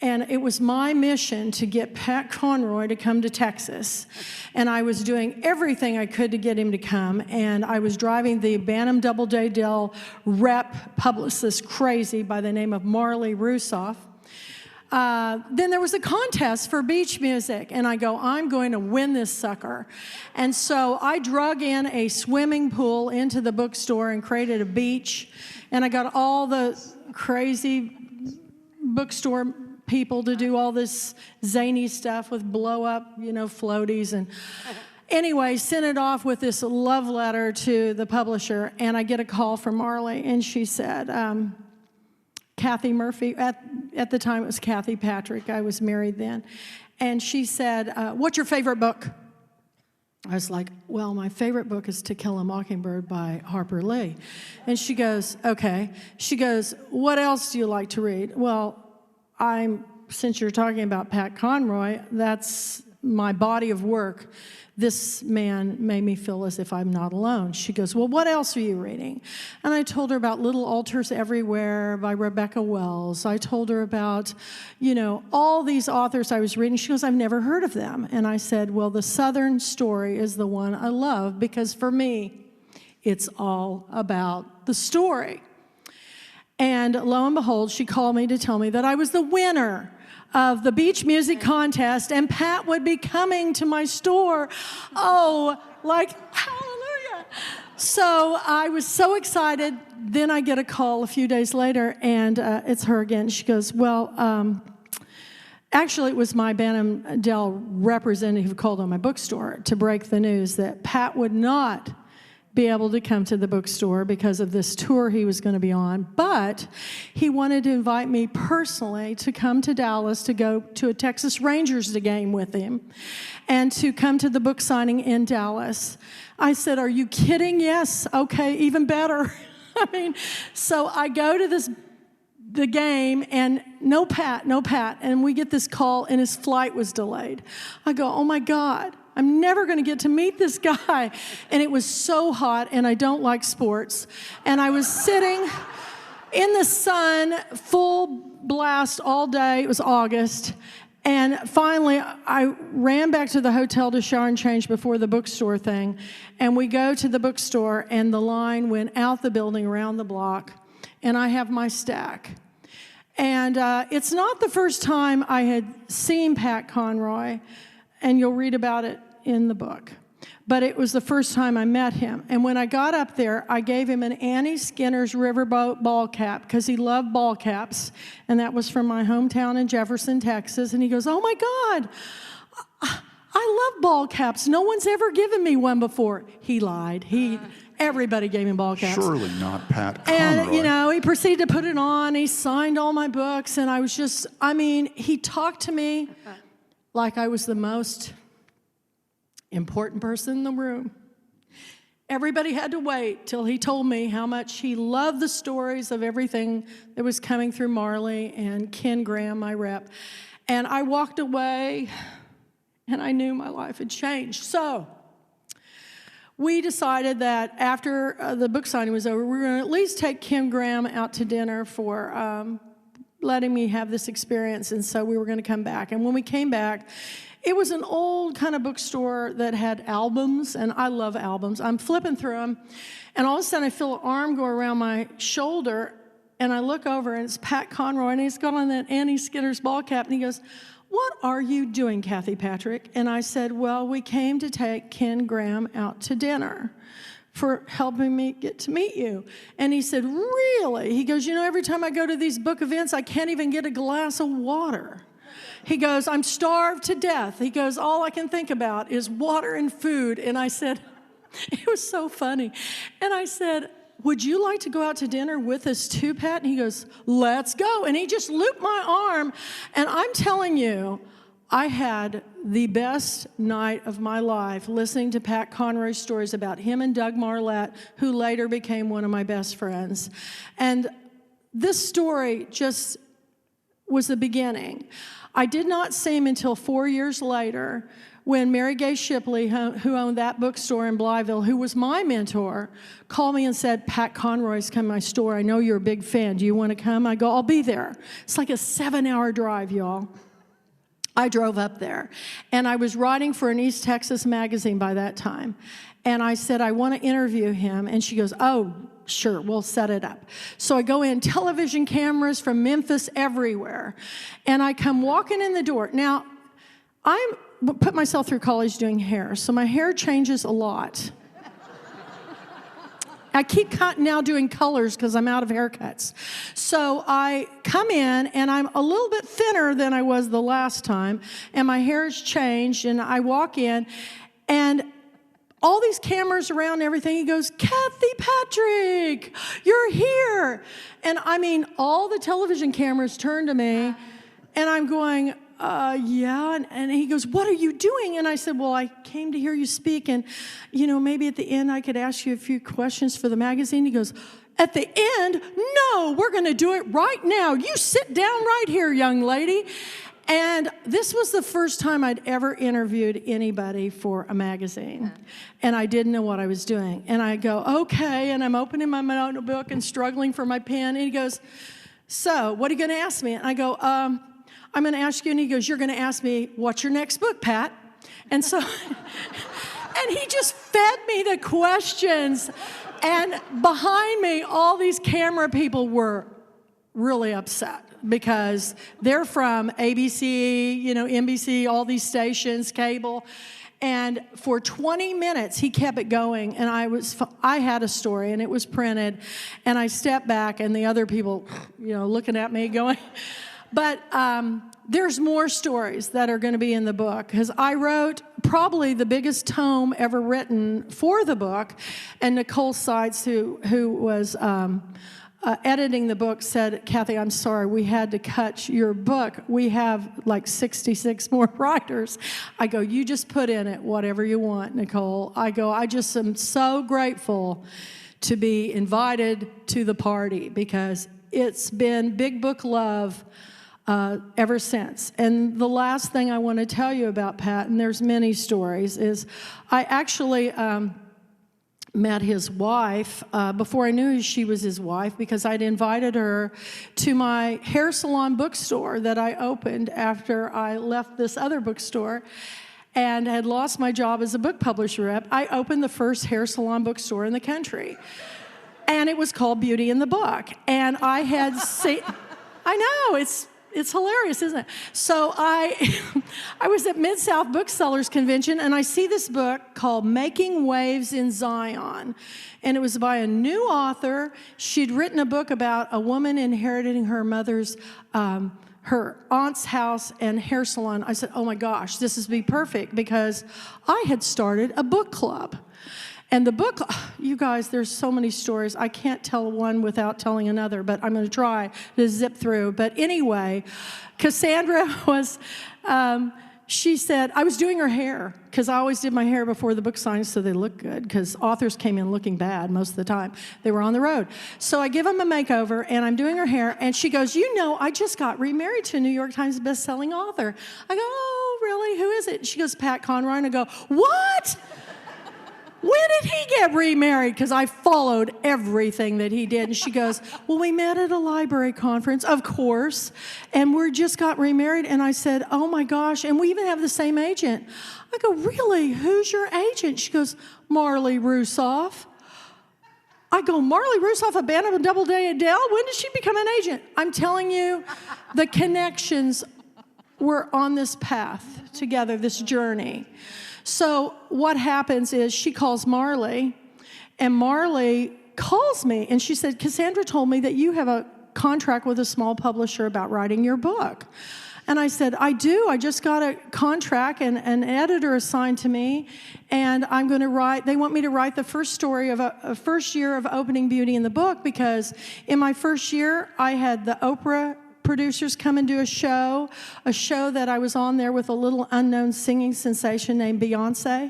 And it was my mission to get Pat Conroy to come to Texas. And I was doing everything I could to get him to come. And I was driving the Bantam Doubleday Dell rep publicist crazy by the name of Marley Rusoff. Then there was a contest for beach music. And I go, I'm going to win this sucker. And so I drug in a swimming pool into the bookstore and created a beach. And I got all the crazy bookstore people to do all this zany stuff with blow-up, you know, floaties. And anyway, sent it off with this love letter to the publisher, and I get a call from Marley, and she said, Cathy Murphy, at the time it was Kathy Patrick, I was married then, and she said, what's your favorite book? I was like, well, my favorite book is To Kill a Mockingbird by Harper Lee. And she goes, okay. She goes, what else do you like to read? Well, since you're talking about Pat Conroy, that's my body of work. This man made me feel as if I'm not alone. She goes, well, what else are you reading? And I told her about Little Altars Everywhere by Rebecca Wells. I told her about, you know, all these authors I was reading. She goes, I've never heard of them. And I said, well, The Southern Story is the one I love because for me, it's all about the story. And lo and behold, she called me to tell me that I was the winner of the beach music contest, and Pat would be coming to my store. Oh, like, hallelujah. So I was so excited. Then I get a call a few days later, and it's her again. She goes, well, actually, it was my Bantam Dell representative who called on my bookstore to break the news that Pat would not be able to come to the bookstore because of this tour he was going to be on, but he wanted to invite me personally to come to Dallas to go to a Texas Rangers game with him and to come to the book signing in Dallas. I said, are you kidding? Yes. Okay, even better. I mean, so I go to the game, and no Pat, and we get this call, and his flight was delayed. I go, oh my God, I'm never going to get to meet this guy. And it was so hot, and I don't like sports. And I was sitting in the sun, full blast all day. It was August. And finally, I ran back to the hotel to shower and change before the bookstore thing. And we go to the bookstore, and the line went out the building around the block. And I have my stack. And it's not the first time I had seen Pat Conroy, and you'll read about it in the book. but it was the first time I met him. And when I got up there, I gave him an Annie Skinner's Riverboat ball cap because he loved ball caps. And that was from my hometown in Jefferson, Texas. And he goes, oh my God, I love ball caps. No one's ever given me one before. He lied. Everybody gave him ball caps. Surely not Pat Conroy. And, you know, he proceeded to put it on. He signed all my books. And I was just, he talked to me like I was the most important person in the room. Everybody had to wait till he told me how much he loved the stories of everything that was coming through Marley and Ken Graham, my rep. And I walked away, and I knew my life had changed. So we decided that after the book signing was over, we were going to at least take Ken Graham out to dinner for letting me have this experience. And so we were going to come back. And when we came back, it was an old kind of bookstore that had albums, and I love albums. I'm flipping through them, and all of a sudden I feel an arm go around my shoulder, and I look over, and it's Pat Conroy, and he's got on that Annie Skinner's ball cap, and he goes, what are you doing, Cathy Patrick? And I said, well, we came to take Ken Graham out to dinner for helping me get to meet you. And he said, really? He goes, you know, every time I go to these book events, I can't even get a glass of water. He goes, I'm starved to death. He goes, all I can think about is water and food. And I said, it was so funny. And I said, would you like to go out to dinner with us too, Pat? And he goes, let's go. And he just looped my arm. And I'm telling you, I had the best night of my life listening to Pat Conroy's stories about him and Doug Marlette, who later became one of my best friends. And this story just was the beginning. I did not see him until 4 years later when Mary Gay Shipley, who owned that bookstore in Blytheville, who was my mentor, called me and said, Pat Conroy's come to my store. I know you're a big fan. Do you want to come? I go, I'll be there. It's like a 7-hour drive, y'all. I drove up there. And I was writing for an East Texas magazine by that time. And I said, I want to interview him. And she goes, oh, sure, we'll set it up. So I go in, television cameras from Memphis everywhere. And I come walking in the door. Now, I put myself through college doing hair, so my hair changes a lot. I keep now doing colors because I'm out of haircuts. So I come in, and I'm a little bit thinner than I was the last time, and my hair's changed, and I walk in, and all these cameras around and everything. He goes, Cathy Patrick, you're here. And all the television cameras turn to me, and I'm going, yeah. And he goes, what are you doing? And I said, well, I came to hear you speak, and, maybe at the end I could ask you a few questions for the magazine. He goes, at the end? No, we're going to do it right now. You sit down right here, young lady. And this was the first time I'd ever interviewed anybody for a magazine. And I didn't know what I was doing. And I go, okay, and I'm opening my notebook and struggling for my pen. And he goes, so what are you going to ask me? And I go, I'm going to ask you. And he goes, you're going to ask me, what's your next book, Pat? And so, and he just fed me the questions. And behind me, all these camera people were really upset because they're from ABC, NBC, all these stations, cable. And for 20 minutes, he kept it going. And I had a story, and it was printed. And I stepped back, and the other people, looking at me going. But there's more stories that are going to be in the book, because I wrote probably the biggest tome ever written for the book. And Nicole Seitz, who was editing the book, said, Cathy, I'm sorry, we had to cut your book. We have like 66 more writers. I go, you just put in it whatever you want, Nicole. I go, I just am so grateful to be invited to the party, because it's been big book love ever since. And the last thing I want to tell you about Pat, and there's many stories, is I actually met his wife before I knew she was his wife, because I'd invited her to my hair salon bookstore that I opened after I left this other bookstore and had lost my job as a book publisher rep. I opened the first hair salon bookstore in the country, and it was called Beauty in the Book. And I had seen, I know, it's It's hilarious, isn't it? So I was at Mid-South Booksellers Convention, and I see this book called Making Waves in Zion. And it was by a new author. She'd written a book about a woman inheriting her mother's, her aunt's house and hair salon. I said, oh my gosh, this is be perfect, because I had started a book club. And the book, you guys, there's so many stories. I can't tell one without telling another, but I'm going to try to zip through. But anyway, Cassandra was, she said, I was doing her hair, because I always did my hair before the book signing so they look good, because authors came in looking bad most of the time. They were on the road. So I give them a makeover, and I'm doing her hair, and she goes, you know, I just got remarried to a New York Times bestselling author. I go, oh, really? Who is it? And she goes, Pat Conroy. And I go, what? When did he get remarried? Because I followed everything that he did. And she goes, well, we met at a library conference, of course, and we just got remarried. And I said, oh my gosh, and we even have the same agent. I go, really? Who's your agent? She goes, Marley Rusoff. I go, Marley Rusoff, a band of a Doubleday Adele? When did she become an agent? I'm telling you, the connections were on this path together, this journey. So what happens is she calls Marley, and Marley calls me, and she said, Cassandra told me that you have a contract with a small publisher about writing your book. And I said, I do. I just got a contract and an editor assigned to me, and I'm going to write, they want me to write the first story of a first year of opening Beauty in the Book, because in my first year, I had the Oprah producers come and do a show that I was on there with a little unknown singing sensation named Beyonce.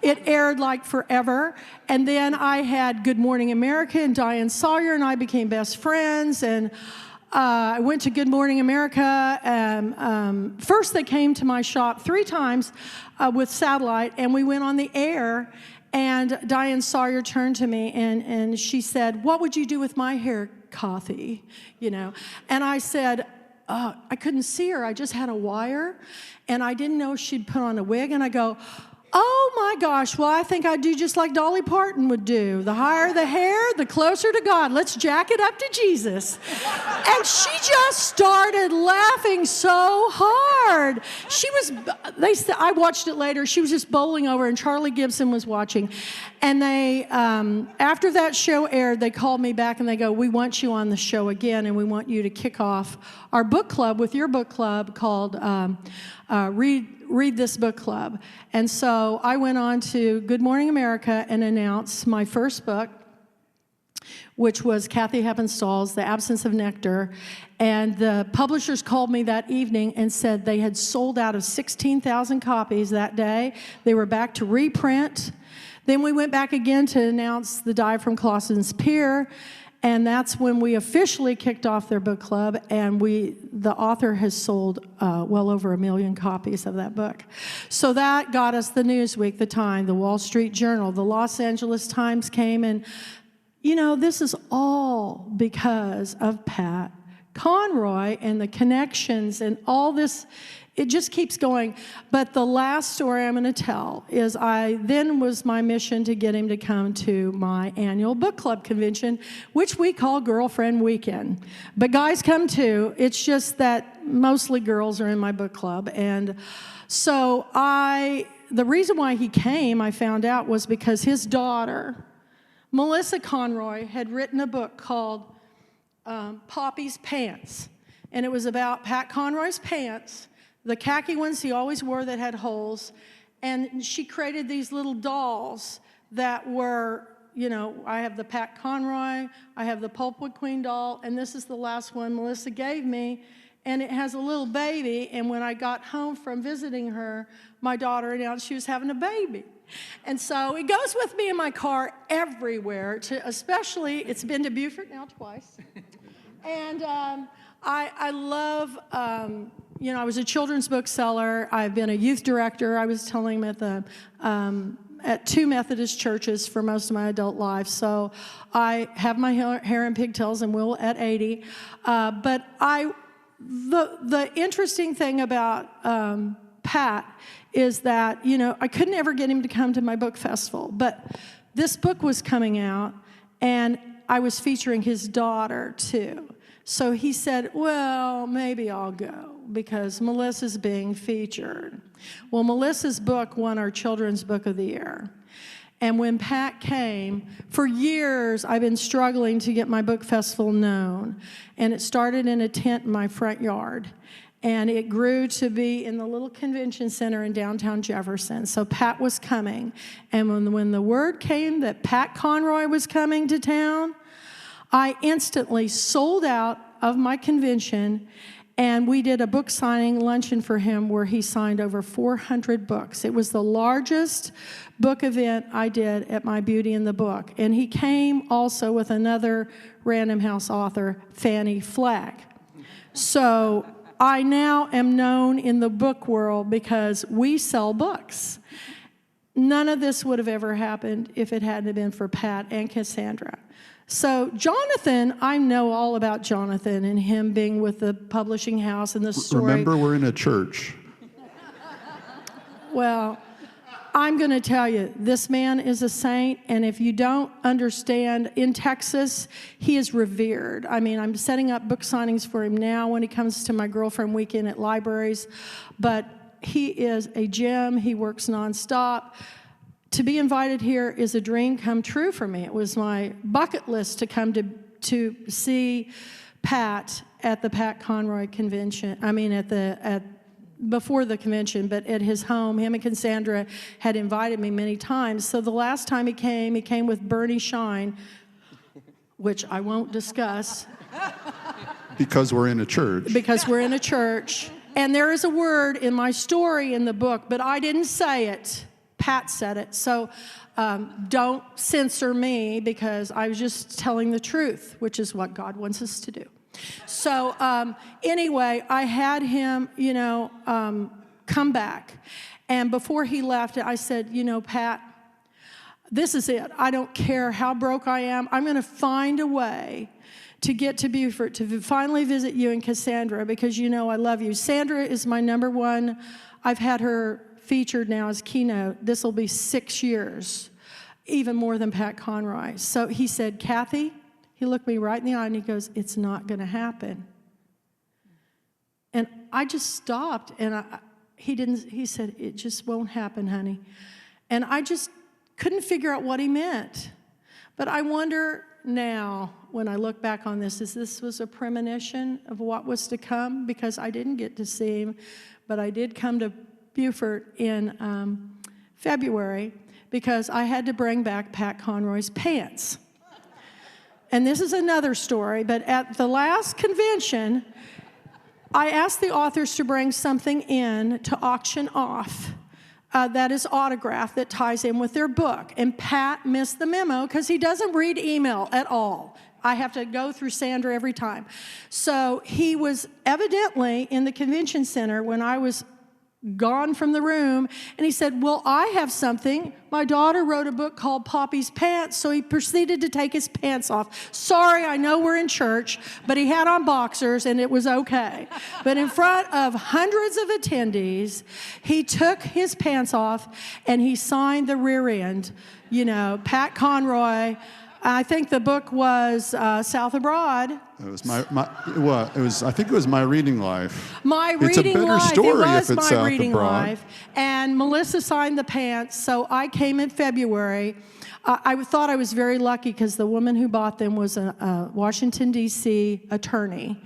It aired like forever. And then I had Good Morning America, and Diane Sawyer and I became best friends. And I went to Good Morning America. First, they came to my shop 3 times with satellite, and we went on the air. And Diane Sawyer turned to me, and she said, what would you do with my hair, Cathy? You know, and I said, I couldn't see her. I just had a wire, and I didn't know she'd put on a wig. And I go, oh my gosh, well, I think I'd do just like Dolly Parton would do. The higher the hair, the closer to God. Let's jack it up to Jesus. And she just started laughing so hard. She was, I watched it later, she was just bowling over, and Charlie Gibson was watching. And they, after that show aired, they called me back and they go, we want you on the show again, and we want you to kick off our book club with your book club called Read This Book Club. And so I went on to Good Morning America and announced my first book, which was Kathy Heppenstall's The Absence of Nectar. And the publishers called me that evening and said they had sold out of 16,000 copies that day. They were back to reprint. Then we went back again to announce The Dive from Clausen's Pier. And that's when we officially kicked off their book club, and the author has sold well over 1 million copies of that book. So that got us the Newsweek, the Time, the Wall Street Journal, the Los Angeles Times came, and you know, this is all because of Pat Conroy and the connections and all this. It just keeps going. But the last story I'm going to tell is then was my mission to get him to come to my annual book club convention, which we call Girlfriend Weekend. But guys come too. It's just that mostly girls are in my book club. And so the reason why he came, I found out, was because his daughter, Melissa Conroy, had written a book called Poppy's Pants. And it was about Pat Conroy's pants, the khaki ones he always wore that had holes, and she created these little dolls that were, you know, I have the Pat Conroy, I have the Pulpwood Queen doll, and this is the last one Melissa gave me, and it has a little baby, and when I got home from visiting her, my daughter announced she was having a baby. And so it goes with me in my car everywhere, especially, it's been to Beaufort now twice, and I love, you know, I was a children's bookseller. I've been a youth director. I was telling him at 2 Methodist churches for most of my adult life. So I have my hair in pigtails and will at 80. But the interesting thing about Pat is that, you know, I couldn't ever get him to come to my book festival. But this book was coming out, and I was featuring his daughter, too. So he said, well, maybe I'll go because Melissa's being featured. Well, Melissa's book won our Children's Book of the Year. And when Pat came, for years I've been struggling to get my book festival known. And it started in a tent in my front yard. And it grew to be in the little convention center in downtown Jefferson. So Pat was coming. And when the word came that Pat Conroy was coming to town, I instantly sold out of my convention, and we did a book signing luncheon for him where he signed over 400 books. It was the largest book event I did at my Beauty in the Book. And he came also with another Random House author, Fannie Flagg. So I now am known in the book world because we sell books. None of this would have ever happened if it hadn't been for Pat and Cassandra. So Jonathan, I know all about Jonathan and him being with the publishing house and the story. Remember, we're in a church. Well, I'm going to tell you, this man is a saint, and if you don't understand, in Texas, he is revered. I mean, I'm setting up book signings for him now when he comes to my girlfriend weekend at libraries, but he is a gem. He works nonstop. To be invited here is a dream come true for me. It was my bucket list to come to see Pat at the Pat Conroy convention. I mean, before the convention, but at his home. Him and Cassandra had invited me many times. So the last time he came with Bernie Shine, which I won't discuss. Because we're in a church. Because we're in a church. And there is a word in my story in the book, but I didn't say it. Pat said it. So don't censor me because I was just telling the truth, which is what God wants us to do. So anyway, I had him, come back. And before he left, I said, Pat, this is it. I don't care how broke I am. I'm going to find a way to get to Beaufort, to finally visit you and Cassandra because I love you. Sandra is my number one. I've had her featured now as keynote. This will be 6 years, even more than Pat Conroy. So he said, Cathy, he looked me right in the eye and he goes, it's not going to happen. And I just stopped and he said, it just won't happen, honey. And I just couldn't figure out what he meant. But I wonder now, when I look back on this, this was a premonition of what was to come because I didn't get to see him, but I did come to Beaufort in February because I had to bring back Pat Conroy's pants. And this is another story, but at the last convention, I asked the authors to bring something in to auction off that is autographed that ties in with their book. And Pat missed the memo because he doesn't read email at all. I have to go through Sandra every time. So he was evidently in the convention center when I was gone from the room, and he said, well, I have something. My daughter wrote a book called Poppy's Pants, so he proceeded to take his pants off. Sorry, I know we're in church, but he had on boxers, and it was okay. But in front of hundreds of attendees, he took his pants off, and he signed the rear end, Pat Conroy. I think the book was South Abroad. It was I think it was My Reading Life. My Reading Life. It's a better story if it's My South Reading Abroad. Life. And Melissa signed the pants, so I came in February. I thought I was very lucky because the woman who bought them was a Washington, D.C. attorney.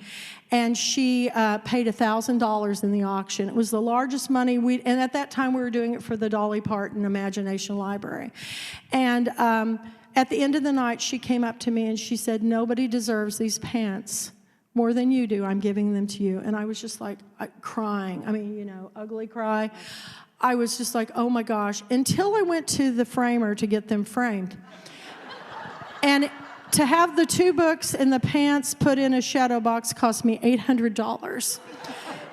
And she paid $1,000 in the auction. It was the largest money and at that time we were doing it for the Dolly Parton Imagination Library. And at the end of the night, she came up to me and she said, nobody deserves these pants more than you do. I'm giving them to you. And I was just like crying. I mean, ugly cry. I was just like, oh my gosh, until I went to the framer to get them framed. And to have the 2 books and the pants put in a shadow box cost me $800.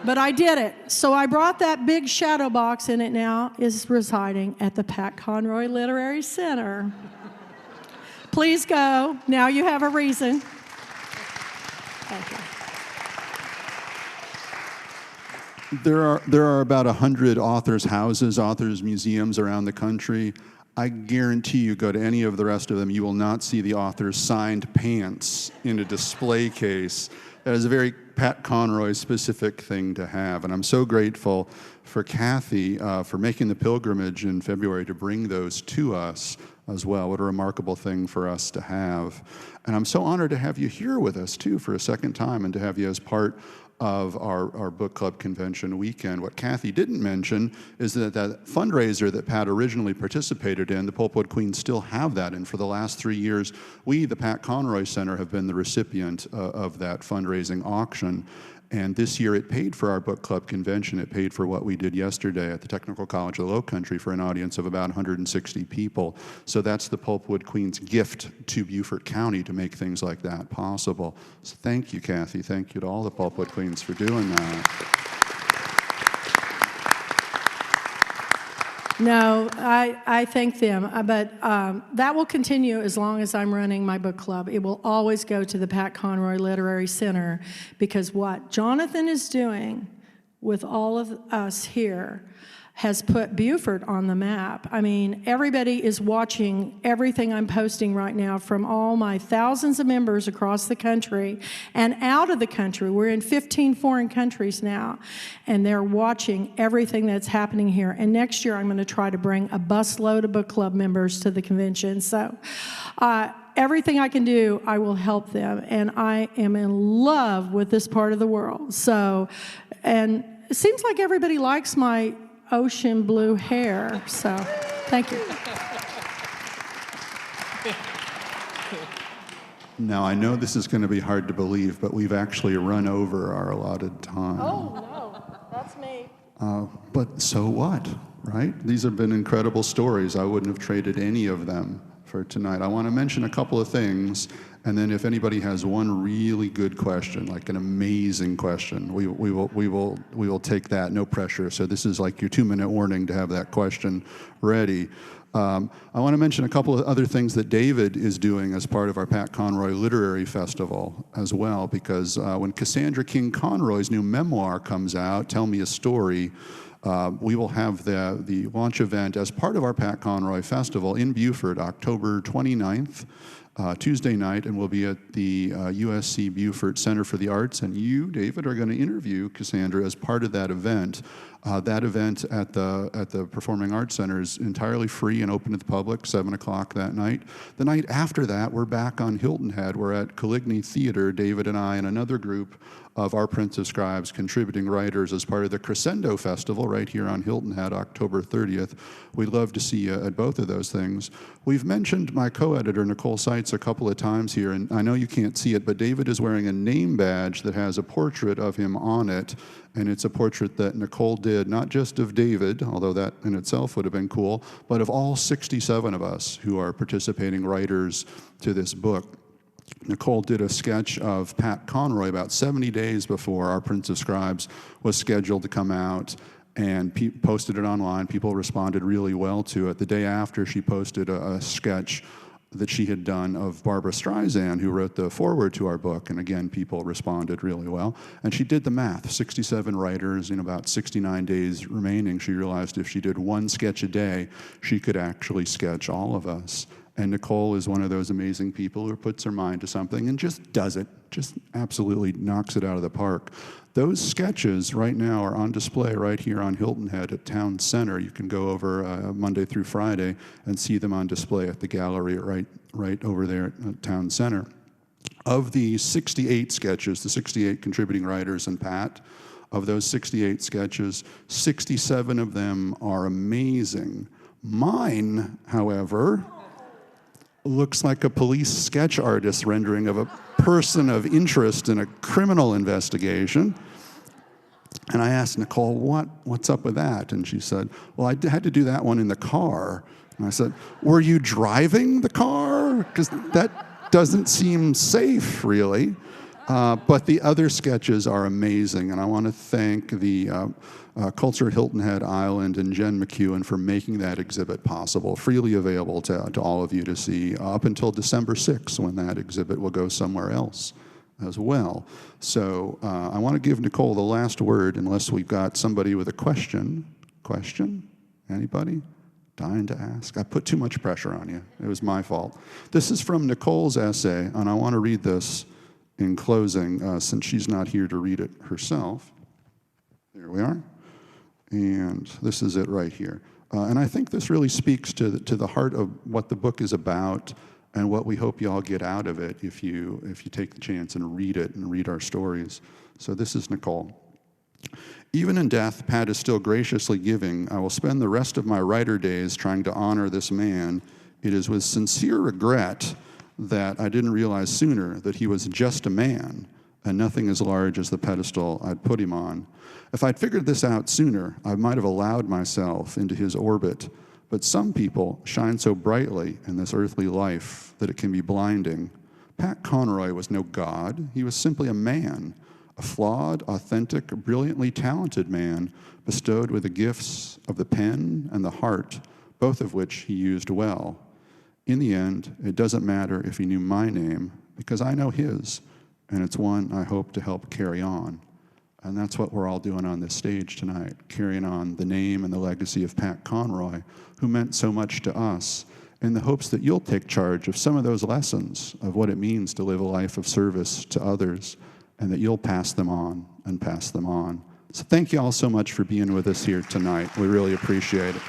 But I did it. So I brought that big shadow box, and it now is residing at the Pat Conroy Literary Center. Please go. Now you have a reason. Thank you. There are about 100 authors' houses, authors' museums around the country. I guarantee you go to any of the rest of them, you will not see the author's signed pants in a display case. That is a very Pat Conroy specific thing to have. And I'm so grateful for Cathy for making the pilgrimage in February to bring those to us as well. What a remarkable thing for us to have. And I'm so honored to have you here with us too for a second time, and to have you as part of our book club convention weekend. What Cathy didn't mention is that fundraiser that Pat originally participated in, the Pulpwood Queens still have that, and for the last 3 years, we, the Pat Conroy Center, have been the recipient of that fundraising auction. And this year it paid for our book club convention. It paid for what we did yesterday at the Technical College of the Lowcountry for an audience of about 160 people. So that's the Pulpwood Queens gift to Beaufort County to make things like that possible. So thank you, Cathy. Thank you to all the Pulpwood Queens for doing that. No, I thank them, but that will continue as long as I'm running my book club. It will always go to the Pat Conroy Literary Center, because what Jonathan is doing with all of us here has put Beaufort on the map. I mean, everybody is watching everything I'm posting right now from all my thousands of members across the country and out of the country. We're in 15 foreign countries now, and they're watching everything that's happening here. And next year, I'm going to try to bring a busload of book club members to the convention. So everything I can do, I will help them. And I am in love with this part of the world. So, and it seems like everybody likes my ocean blue hair, so thank you. Now, I know this is going to be hard to believe, but we've actually run over our allotted time. Oh, no, that's me. But so what, right? These have been incredible stories. I wouldn't have traded any of them for tonight. I want to mention a couple of things, and then if anybody has one really good question, like an amazing question, we will take that, no pressure. So this is like your 2-minute warning to have that question ready. I want to mention a couple of other things that David is doing as part of our Pat Conroy Literary Festival as well, because when Cassandra King Conroy's new memoir comes out, Tell Me a Story, we will have the launch event as part of our Pat Conroy Festival in Beaufort, October 29th, Tuesday night, and we'll be at the USC Beaufort Center for the Arts, and you, David, are going to interview Cassandra as part of that event. That event at the Performing Arts Center is entirely free and open to the public, 7 o'clock that night. The night after that, we're back on Hilton Head. We're at Coligny Theater, David and I and another group of our Prince of Scribes contributing writers as part of the Crescendo Festival right here on Hilton Head, October 30th. We'd love to see you at both of those things. We've mentioned my co-editor, Nicole Seitz, a couple of times here, and I know you can't see it, but David is wearing a name badge that has a portrait of him on it, and it's a portrait that Nicole did, not just of David, although that in itself would have been cool, but of all 67 of us who are participating writers to this book. Nicole did a sketch of Pat Conroy about 70 days before our Prince of Scribes was scheduled to come out, and posted it online. People responded really well to it. The day after, she posted a sketch that she had done of Barbara Streisand, who wrote the foreword to our book, and again, people responded really well. And she did the math, 67 writers in about 69 days remaining. She realized if she did one sketch a day, she could actually sketch all of us. And Nicole is one of those amazing people who puts her mind to something and just does it, just absolutely knocks it out of the park. Those sketches right now are on display right here on Hilton Head at Town Center. You can go over Monday through Friday and see them on display at the gallery right over there at Town Center. Of the 68 sketches, the 68 contributing writers and Pat, of those 68 sketches, 67 of them are amazing. Mine, however, looks like a police sketch artist rendering of a person of interest in a criminal investigation. And I asked Nicole, what's up with that? And she said, well, I had to do that one in the car. And I said, were you driving the car? Because that doesn't seem safe, really. But the other sketches are amazing, and I want to thank the Culture Hilton Head Island and Jen McEwen for making that exhibit possible, freely available to all of you to see up until December 6th, when that exhibit will go somewhere else as well. So I want to give Nicole the last word, unless we've got somebody with a question. Question? Anybody? Dying to ask? I put too much pressure on you. It was my fault. This is from Nicole's essay, and I want to read this in closing, since she's not here to read it herself. There we are. And this is it right here. And I think this really speaks to the heart of what the book is about and what we hope you all get out of it if you take the chance and read it and read our stories. So this is Nicole. Even in death, Pat is still graciously giving. I will spend the rest of my writer days trying to honor this man. It is with sincere regret that I didn't realize sooner that he was just a man and nothing as large as the pedestal I'd put him on. If I'd figured this out sooner, I might have allowed myself into his orbit. But some people shine so brightly in this earthly life that it can be blinding. Pat Conroy was no god. He was simply a man, a flawed, authentic, brilliantly talented man, bestowed with the gifts of the pen and the heart, both of which he used well. In the end, it doesn't matter if he knew my name, because I know his, and it's one I hope to help carry on. And that's what we're all doing on this stage tonight, carrying on the name and the legacy of Pat Conroy, who meant so much to us, in the hopes that you'll take charge of some of those lessons of what it means to live a life of service to others, and that you'll pass them on and pass them on. So thank you all so much for being with us here tonight. We really appreciate it.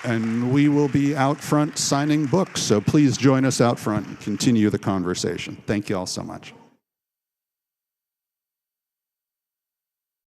And we will be out front signing books, so please join us out front and continue the conversation. Thank you all so much.